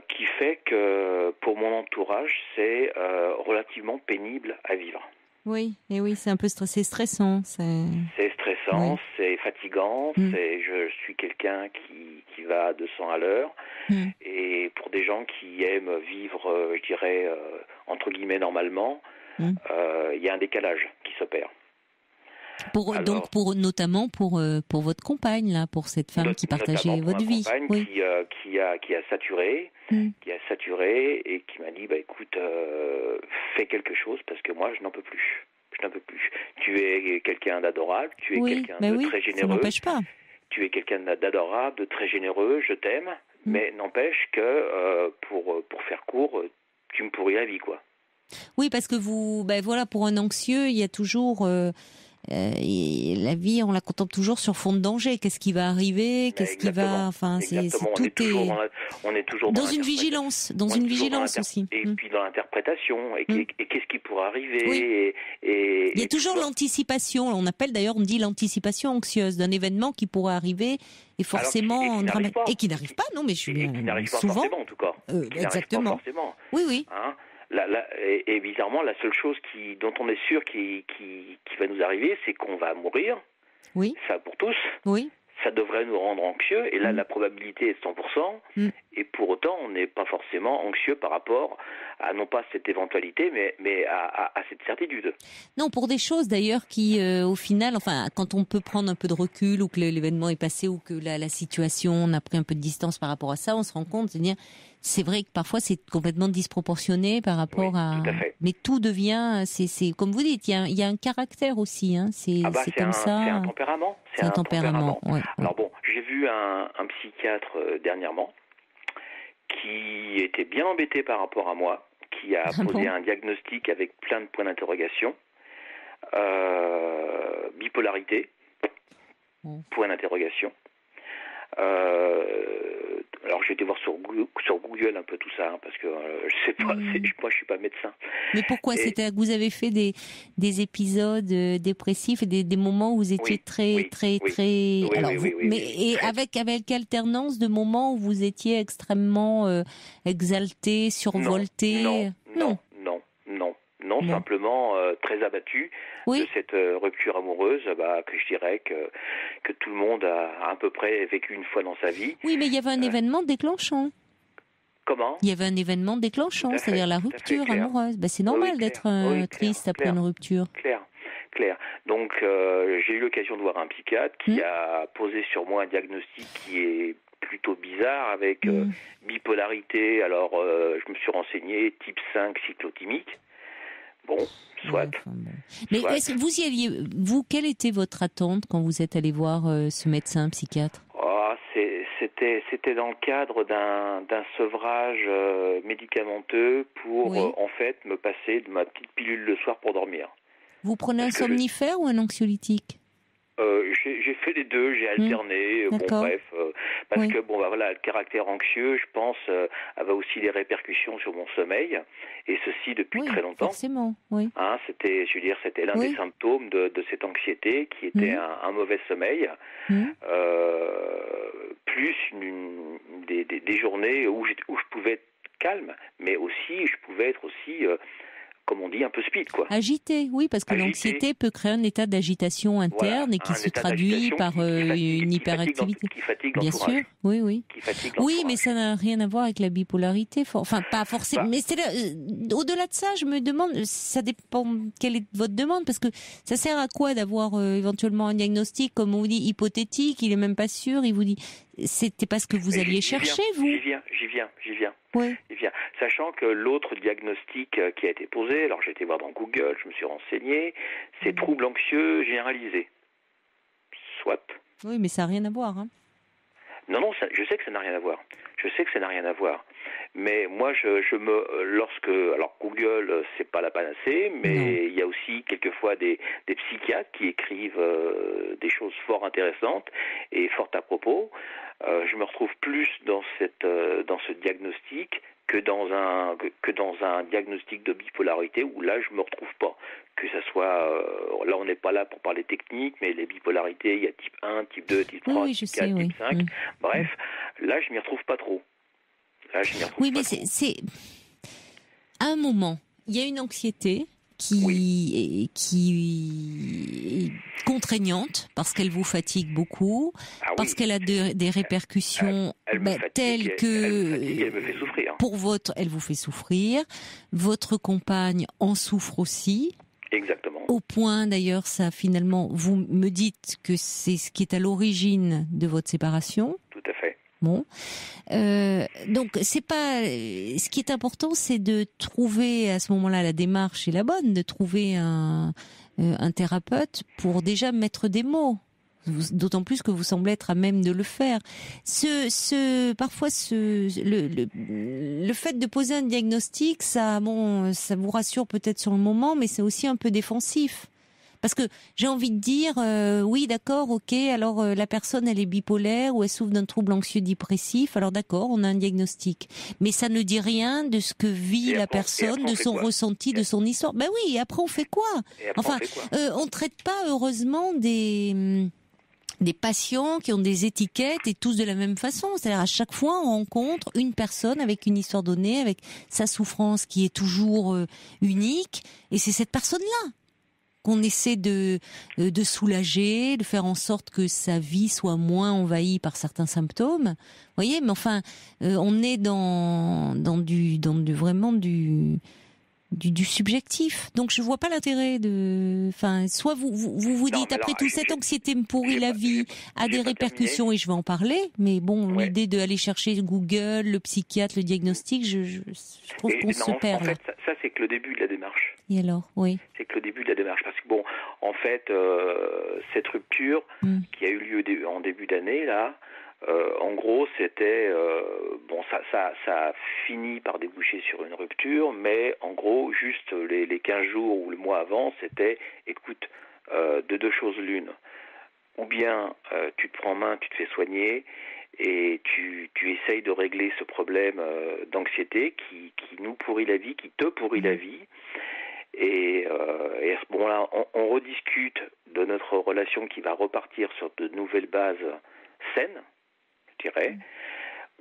Qui fait que pour mon entourage, c'est relativement pénible à vivre. Oui, et oui, c'est un peu stressant. C'est stressant, c'est fatigant, je suis quelqu'un qui va à 200 à l'heure, et pour des gens qui aiment vivre, je dirais, entre guillemets normalement, il y a un décalage qui s'opère. Notamment pour votre compagne, là, pour cette femme qui partageait votre vie. Compagne qui a saturé, et qui m'a dit, écoute, fais quelque chose parce que moi je n'en peux plus. Tu es quelqu'un d'adorable, tu es quelqu'un de très généreux. Ça n'empêche pas. Tu es quelqu'un d'adorable, de très généreux, je t'aime, mais n'empêche que pour faire court, tu me pourris la vie, quoi. Oui, parce que pour un anxieux, il y a toujours la vie, on la contemple toujours sur fond de danger. Qu'est-ce qui va arriver ? Qu'est-ce qui va ? Enfin, on est toujours dans une vigilance, aussi. Et puis dans l'interprétation. Et qu'est-ce qui pourrait arriver ? Oui. Il y a toujours l'anticipation. On dit l'anticipation anxieuse d'un événement qui pourrait arriver et forcément et qui n'arrive pas. Non, mais je suis qui n'arrive pas souvent. Forcément, en tout cas. Exactement. Oui. Hein ? Et bizarrement, la seule chose dont on est sûr qui va nous arriver, c'est qu'on va mourir. Oui. Ça pour tous. Oui. ça devrait nous rendre anxieux, et là la probabilité est de 100%, et pour autant on n'est pas forcément anxieux par rapport à non pas cette éventualité, mais à cette certitude. Non, pour des choses d'ailleurs qui, au final, enfin, quand on peut prendre un peu de recul, ou que l'événement est passé, ou que la situation, on a pris un peu de distance par rapport à ça, on se rend compte, c'est-à-dire, c'est vrai que parfois c'est complètement disproportionné par rapport à... Tout à fait. Mais tout devient, c'est comme vous dites, il y a un caractère aussi, hein. C'est comme ça. C'est un tempérament. C'est un tempérament. Ouais. Alors bon, j'ai vu un psychiatre dernièrement qui était bien embêté par rapport à moi, qui a posé un diagnostic avec plein de points d'interrogation. Bipolarité, point d'interrogation. Alors j'ai été voir sur Google un peu tout ça, hein, parce que je sais pas, moi je suis pas médecin. Mais pourquoi? C'était que vous avez fait des épisodes dépressifs et des moments où vous étiez très. Mais avec alternance de moments où vous étiez extrêmement exalté, survolté. Non, simplement très abattu de cette rupture amoureuse, que je dirais que tout le monde a à peu près vécu une fois dans sa vie. Oui, mais il y avait un événement déclenchant. Comment? Il y avait un événement déclenchant, c'est-à-dire la rupture amoureuse. C'est normal d'être triste après une rupture. Claire. Donc j'ai eu l'occasion de voir un psychiatre qui a posé sur moi un diagnostic qui est plutôt bizarre, avec bipolarité. Alors je me suis renseigné, type 5 cyclotimique. Bon, soit. Mais est-ce que vous y alliez, vous, quelle était votre attente quand vous êtes allé voir ce médecin psychiatre? C'était dans le cadre d'un sevrage médicamenteux pour en fait me passer de ma petite pilule le soir pour dormir. Vous prenez un somnifère ou un anxiolytique? J'ai fait les deux, j'ai alterné, parce que le caractère anxieux, je pense, avait aussi des répercussions sur mon sommeil, et ceci depuis très longtemps. Forcément, oui. Hein, c'était l'un des symptômes de cette anxiété qui était un mauvais sommeil, plus des journées où je pouvais être calme, mais aussi je pouvais être aussi comme on dit, un peu speed, quoi. Agité, oui, parce que l'anxiété peut créer un état d'agitation interne et qui se traduit par une hyperactivité. Qui fatigue bien l'entourage. Sûr, oui. Qui fatigue oui, mais ça n'a rien à voir avec la bipolarité. Enfin, pas forcément. Mais au-delà de ça, je me demande, ça dépend quelle est votre demande, parce que ça sert à quoi d'avoir éventuellement un diagnostic, comme on vous dit, hypothétique, il est même pas sûr, il vous dit, c'était pas ce que vous alliez chercher, vous? J'y viens. Oui. Sachant que l'autre diagnostic qui a été posé, alors j'ai été voir dans Google, je me suis renseigné, c'est trouble anxieux généralisé. Soit. Oui, mais ça n'a rien à voir. Hein. Non, je sais que ça n'a rien à voir. Mais moi, alors Google, c'est pas la panacée, mais il y a aussi quelquefois des psychiatres qui écrivent des choses fort intéressantes et fort à propos. Je me retrouve plus dans ce diagnostic que dans un diagnostic de bipolarité où là je me retrouve pas. Que ça soit là on n'est pas là pour parler technique, mais les bipolarités, il y a type 1, type 2, type 3, type 4, type 5. Bref, là je m'y retrouve pas trop. Mais c'est à un moment, il y a une anxiété qui est contraignante parce qu'elle vous fatigue beaucoup, parce qu'elle a des répercussions telles que elle me fait souffrir. Elle vous fait souffrir. Votre compagne en souffre aussi. Exactement. Au point d'ailleurs, ça finalement, vous me dites que c'est ce qui est à l'origine de votre séparation. Tout à fait. Bon, donc c'est pas. Ce qui est important, c'est de trouver à ce moment-là, la démarche est la bonne, de trouver un thérapeute pour déjà mettre des mots. D'autant plus que vous semblez être à même de le faire. Parfois, le fait de poser un diagnostic, ça vous rassure peut-être sur le moment, mais c'est aussi un peu défensif. Parce que j'ai envie de dire, oui, d'accord, ok, alors la personne, elle est bipolaire ou elle souffre d'un trouble anxieux dépressif, alors d'accord, on a un diagnostic. Mais ça ne dit rien de ce que vit la personne, de son ressenti, de son histoire. Ben oui, et après on fait quoi? Enfin, on traite pas, heureusement, des patients qui ont des étiquettes et tous de la même façon. C'est-à-dire à chaque fois, on rencontre une personne avec une histoire donnée, avec sa souffrance qui est toujours unique, et c'est cette personne-là. qu'on essaie de soulager, de faire en sorte que sa vie soit moins envahie par certains symptômes. Vous voyez, mais enfin, on est dans vraiment du subjectif. Donc je vois pas l'intérêt enfin, soit vous dites après tout cette anxiété me pourrit la vie, a des répercussions et je vais en parler, mais bon, l'idée d'aller chercher Google, le psychiatre, le diagnostic, je trouve qu'on se perd là. En fait, ça c'est que le début de la démarche. Et alors, oui. C'est que le début de la démarche, parce que bon, en fait, cette rupture qui a eu lieu en début d'année là. En gros, c'était ça a fini par déboucher sur une rupture, mais en gros, juste les 15 jours ou le mois avant, c'était, écoute, de deux choses l'une. Ou bien tu te prends en main, tu te fais soigner et tu essayes de régler ce problème d'anxiété qui nous pourrit la vie, qui te pourrit la vie. Et à ce moment-là, on rediscute de notre relation qui va repartir sur de nouvelles bases saines.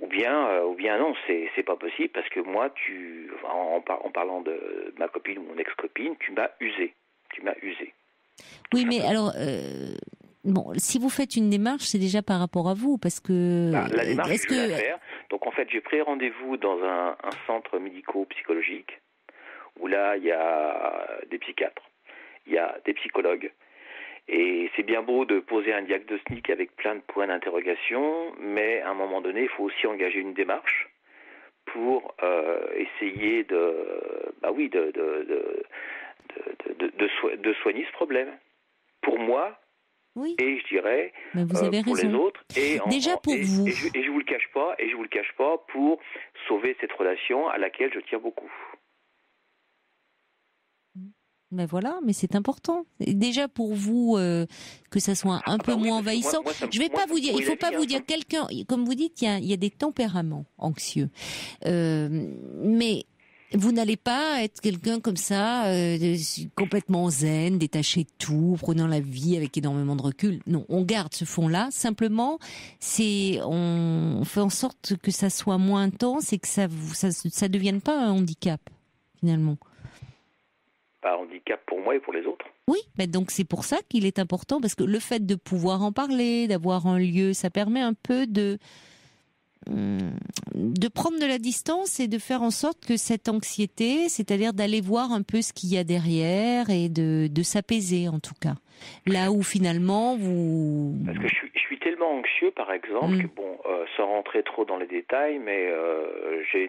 Ou bien non, c'est pas possible parce que moi, en parlant de ma copine ou mon ex-copine, tu m'as usé. Oui, mais alors, si vous faites une démarche, c'est déjà par rapport à vous, parce que... la démarche, je vais la faire. Donc en fait, j'ai pris rendez-vous dans un centre médico-psychologique où là, il y a des psychiatres, il y a des psychologues. Et c'est bien beau de poser un diagnostic avec plein de points d'interrogation, mais à un moment donné, il faut aussi engager une démarche pour essayer de soigner ce problème. Pour moi, oui. Et je dirais vous avez pour raison. les autres. Déjà pour vous. Et je vous le cache pas, pour sauver cette relation à laquelle je tiens beaucoup. Ben voilà, mais c'est important. Déjà pour vous que ça soit un peu moins envahissant. Je vais pas vous dire, il faut pas vous dire quelqu'un, comme vous dites, il y a des tempéraments anxieux, mais vous n'allez pas être quelqu'un comme ça, complètement zen, détaché de tout, prenant la vie avec énormément de recul. Non, on garde ce fond-là. Simplement, on fait en sorte que ça soit moins intense et que ça devienne pas un handicap finalement. Pas handicap pour moi et pour les autres. Oui, donc c'est pour ça qu'il est important, parce que le fait de pouvoir en parler, d'avoir un lieu, ça permet un peu de prendre de la distance et de faire en sorte que cette anxiété, c'est-à-dire d'aller voir un peu ce qu'il y a derrière et de s'apaiser en tout cas. Là où finalement vous... Parce que je suis tellement anxieux par exemple que sans rentrer trop dans les détails, mais j'ai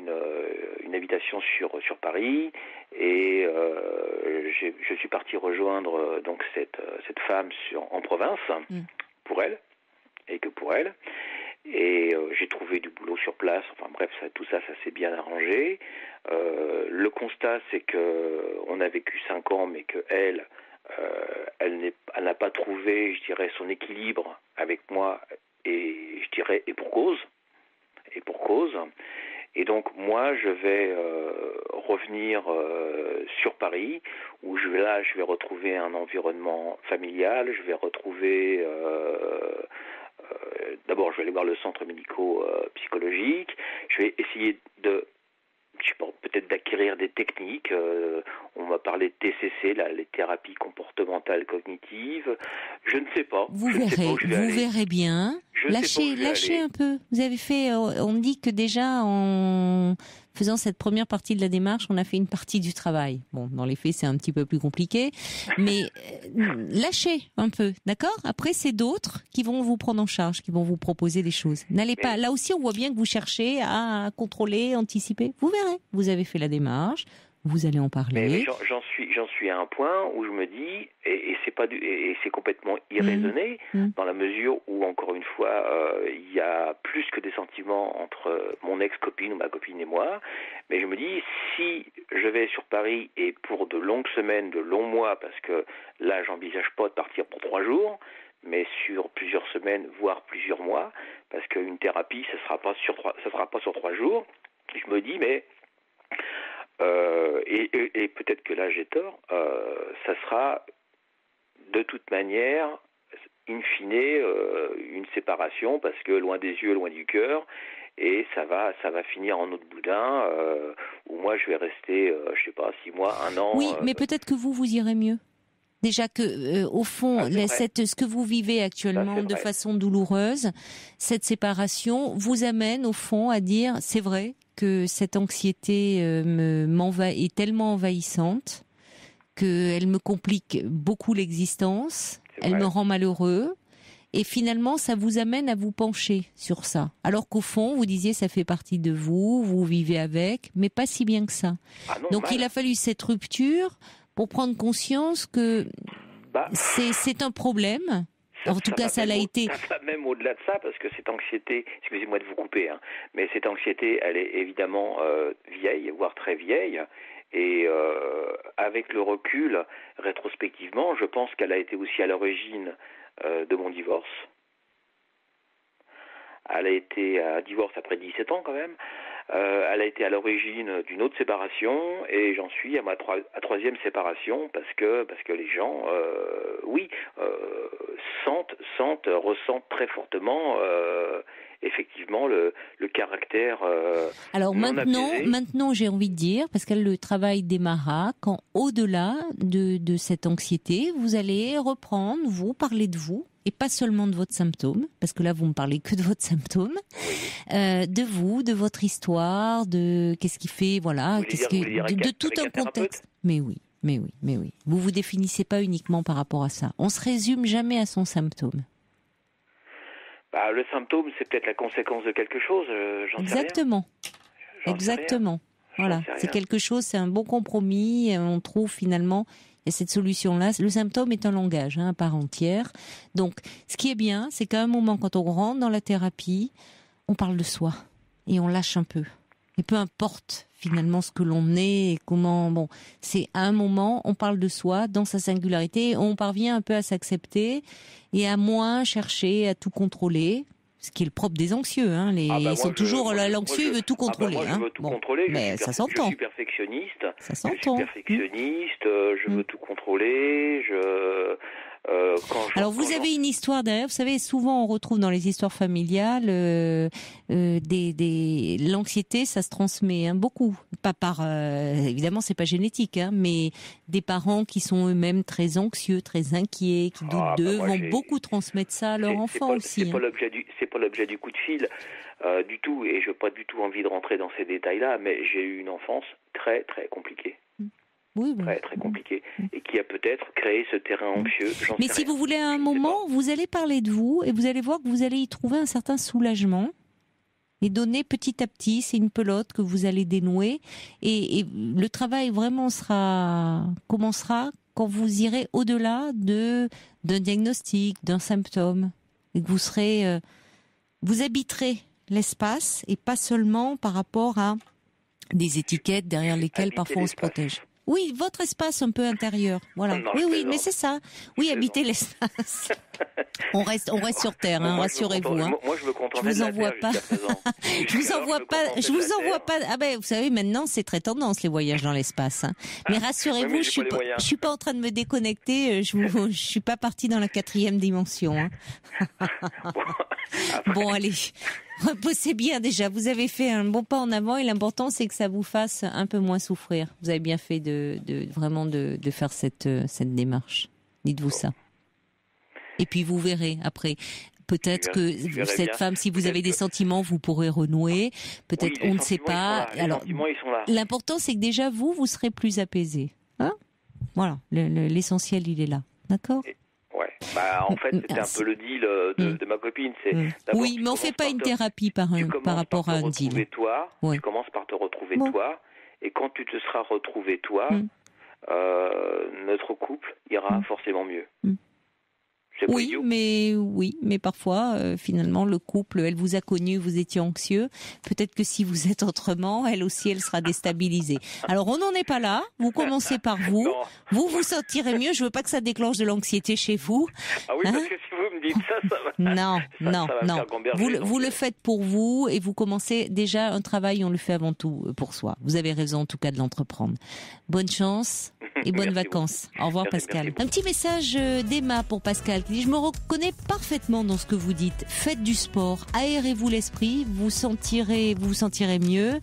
une habitation sur Paris et je suis parti rejoindre donc cette femme en province pour elle et que pour elle. Et j'ai trouvé du boulot sur place. Enfin bref, tout ça s'est bien arrangé. Le constat, c'est que on a vécu 5 ans, mais que elle n'a pas trouvé, je dirais, son équilibre avec moi, et je dirais, et pour cause. Et donc moi, je vais revenir sur Paris, où je vais retrouver un environnement familial. Je vais retrouver d'abord, je vais aller voir le centre médico-psychologique. Je vais essayer peut-être d'acquérir des techniques. On m'a parlé de TCC, les thérapies comportementales cognitives. Je ne sais pas. Vous verrez bien. Lâchez un peu. Vous avez fait. On dit que déjà en faisant cette première partie de la démarche, on a fait une partie du travail. Bon, dans les faits, c'est un petit peu plus compliqué, mais lâchez un peu, d'accord ? Après, c'est d'autres qui vont vous prendre en charge, qui vont vous proposer des choses. N'allez pas. Là aussi, on voit bien que vous cherchez à contrôler, anticiper. Vous verrez. Vous avez fait la démarche. Vous allez en parler. Mais j'en suis à un point où je me dis, et c'est complètement irraisonné, dans la mesure où, encore une fois, il y a plus que des sentiments entre mon ex-copine ou ma copine et moi. Mais je me dis, si je vais sur Paris et pour de longues semaines, de longs mois, parce que là, j'envisage pas de partir pour 3 jours, mais sur plusieurs semaines, voire plusieurs mois, parce qu'une thérapie, ça sera pas sur 3 jours. Je me dis, mais et peut-être que là j'ai tort, ça sera de toute manière, in fine, une séparation, parce que loin des yeux, loin du cœur, et ça va finir en eau de boudin, où moi je vais rester, 6 mois, 1 an. Oui, mais peut-être que vous irez mieux. Déjà que, au fond, ce que vous vivez actuellement de façon douloureuse, cette séparation vous amène au fond à dire, c'est vrai que cette anxiété est tellement envahissante qu'elle me complique beaucoup l'existence, elle me rend malheureux, et finalement, ça vous amène à vous pencher sur ça. Alors qu'au fond, vous disiez, ça fait partie de vous, vous vivez avec, mais pas si bien que ça. Donc il a fallu cette rupture pour prendre conscience que c'est un problème. En tout cas, ça l'a été. Ça va même au-delà de ça, parce que cette anxiété, excusez-moi de vous couper, mais cette anxiété, elle est évidemment vieille, voire très vieille. Et avec le recul, rétrospectivement, je pense qu'elle a été aussi à l'origine de mon divorce. Elle a été à divorce après 17 ans quand même. Elle a été à l'origine d'une autre séparation et j'en suis à ma troisième séparation parce que les gens, ressentent très fortement effectivement le caractère. Alors maintenant, j'ai envie de dire, parce que le travail démarra quand au-delà de cette anxiété, vous allez reprendre, vous parler de vous. Et pas seulement de votre symptôme, parce que là vous me parlez que de votre symptôme, de vous, de votre histoire, de qu'est-ce qui fait, voilà, de tout un contexte. Mais oui. Vous vous définissez pas uniquement par rapport à ça. On se résume jamais à son symptôme. Le symptôme, c'est peut-être la conséquence de quelque chose. Exactement. Voilà, c'est quelque chose, c'est un bon compromis. On trouve finalement. Et cette solution-là, le symptôme est un langage à part entière. Donc, ce qui est bien, c'est qu'à un moment, quand on rentre dans la thérapie, on parle de soi et on lâche un peu. Et peu importe finalement ce que l'on est et comment. C'est à un moment, on parle de soi dans sa singularité, on parvient un peu à s'accepter et à moins chercher à tout contrôler. Ce qui est le propre des anxieux, ils sont toujours l'anxieux, il veut tout contrôler. Moi, je veux tout contrôler. Mais ça s'entend. Je suis perfectionniste. Ça s'entend. Je veux tout contrôler. Alors vous avez une histoire derrière. Vous savez, souvent on retrouve dans les histoires familiales l'anxiété, ça se transmet beaucoup. Pas par évidemment, c'est pas génétique, mais des parents qui sont eux-mêmes très anxieux, très inquiets, qui doutent d'eux, vont beaucoup transmettre ça à leur enfant aussi. C'est pas l'objet du coup de fil du tout, et je n'ai pas du tout envie de rentrer dans ces détails-là, mais j'ai eu une enfance très très compliquée. Oui. Très très compliqué et qui a peut-être créé ce terrain anxieux. Mais si vous voulez, à un moment, vous allez parler de vous et vous allez voir que vous allez y trouver un certain soulagement et donner petit à petit, c'est une pelote que vous allez dénouer et le travail vraiment commencera quand vous irez au-delà d'un diagnostic, d'un symptôme et que vous habiterez l'espace et pas seulement par rapport à des étiquettes derrière lesquelles parfois on se protège. Oui, votre espace un peu intérieur, voilà. Oui, mais c'est ça. Oui, habiter l'espace. On reste sur terre, rassurez-vous. Moi, je me contentais de la terre jusqu'à présent. Je vous envoie pas. Ah ben, vous savez, maintenant, c'est très tendance les voyages dans l'espace. Mais rassurez-vous, je suis pas en train de me déconnecter. Je suis pas partie dans la 4e dimension. Bon, allez. Reposez bien déjà, vous avez fait un bon pas en avant et l'important c'est que ça vous fasse un peu moins souffrir. Vous avez bien fait de faire cette démarche. Dites-vous ça. Et puis vous verrez après. Peut-être que cette femme, si vous avez des sentiments, vous pourrez renouer. Peut-être, on ne sait pas. Alors, l'important c'est que déjà vous serez plus apaisé. Voilà, l'essentiel il est là. D'accord ? En fait, c'était un peu le deal de ma copine. Oui, mais on fait pas une thérapie par rapport à un deal. Tu commences par te retrouver toi, et quand tu te seras retrouvé toi, notre couple ira forcément mieux. Oui, mais parfois, finalement, le couple, elle vous a connu, vous étiez anxieux. Peut-être que si vous êtes autrement, elle aussi, elle sera déstabilisée. Alors, on n'en est pas là. Vous commencez par vous. Vous sentirez mieux. Je veux pas que ça déclenche de l'anxiété chez vous. Ah oui, parce que si vous me dites ça va. Non. Vous le faites pour vous et vous commencez déjà un travail. On le fait avant tout pour soi. Vous avez raison, en tout cas, de l'entreprendre. Bonne chance. et bonnes vacances. Au revoir Pascal. Un petit message d'Emma pour Pascal qui dit: je me reconnais parfaitement dans ce que vous dites. Faites du sport, aérez-vous l'esprit, vous vous sentirez mieux.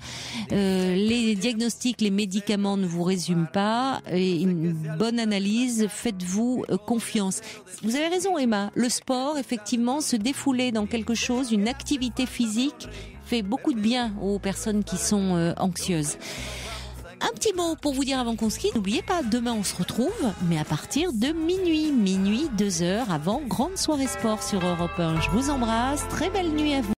Les diagnostics, les médicaments ne vous résument pas. Et une bonne analyse, faites-vous confiance. Vous avez raison Emma, le sport, effectivement, se défouler dans quelque chose, une activité physique, fait beaucoup de bien aux personnes qui sont anxieuses. Un petit mot pour vous dire avant qu'on se quitte, n'oubliez pas, demain on se retrouve, mais à partir de minuit, 2 heures avant, grande soirée sport sur Europe 1. Je vous embrasse, très belle nuit à vous.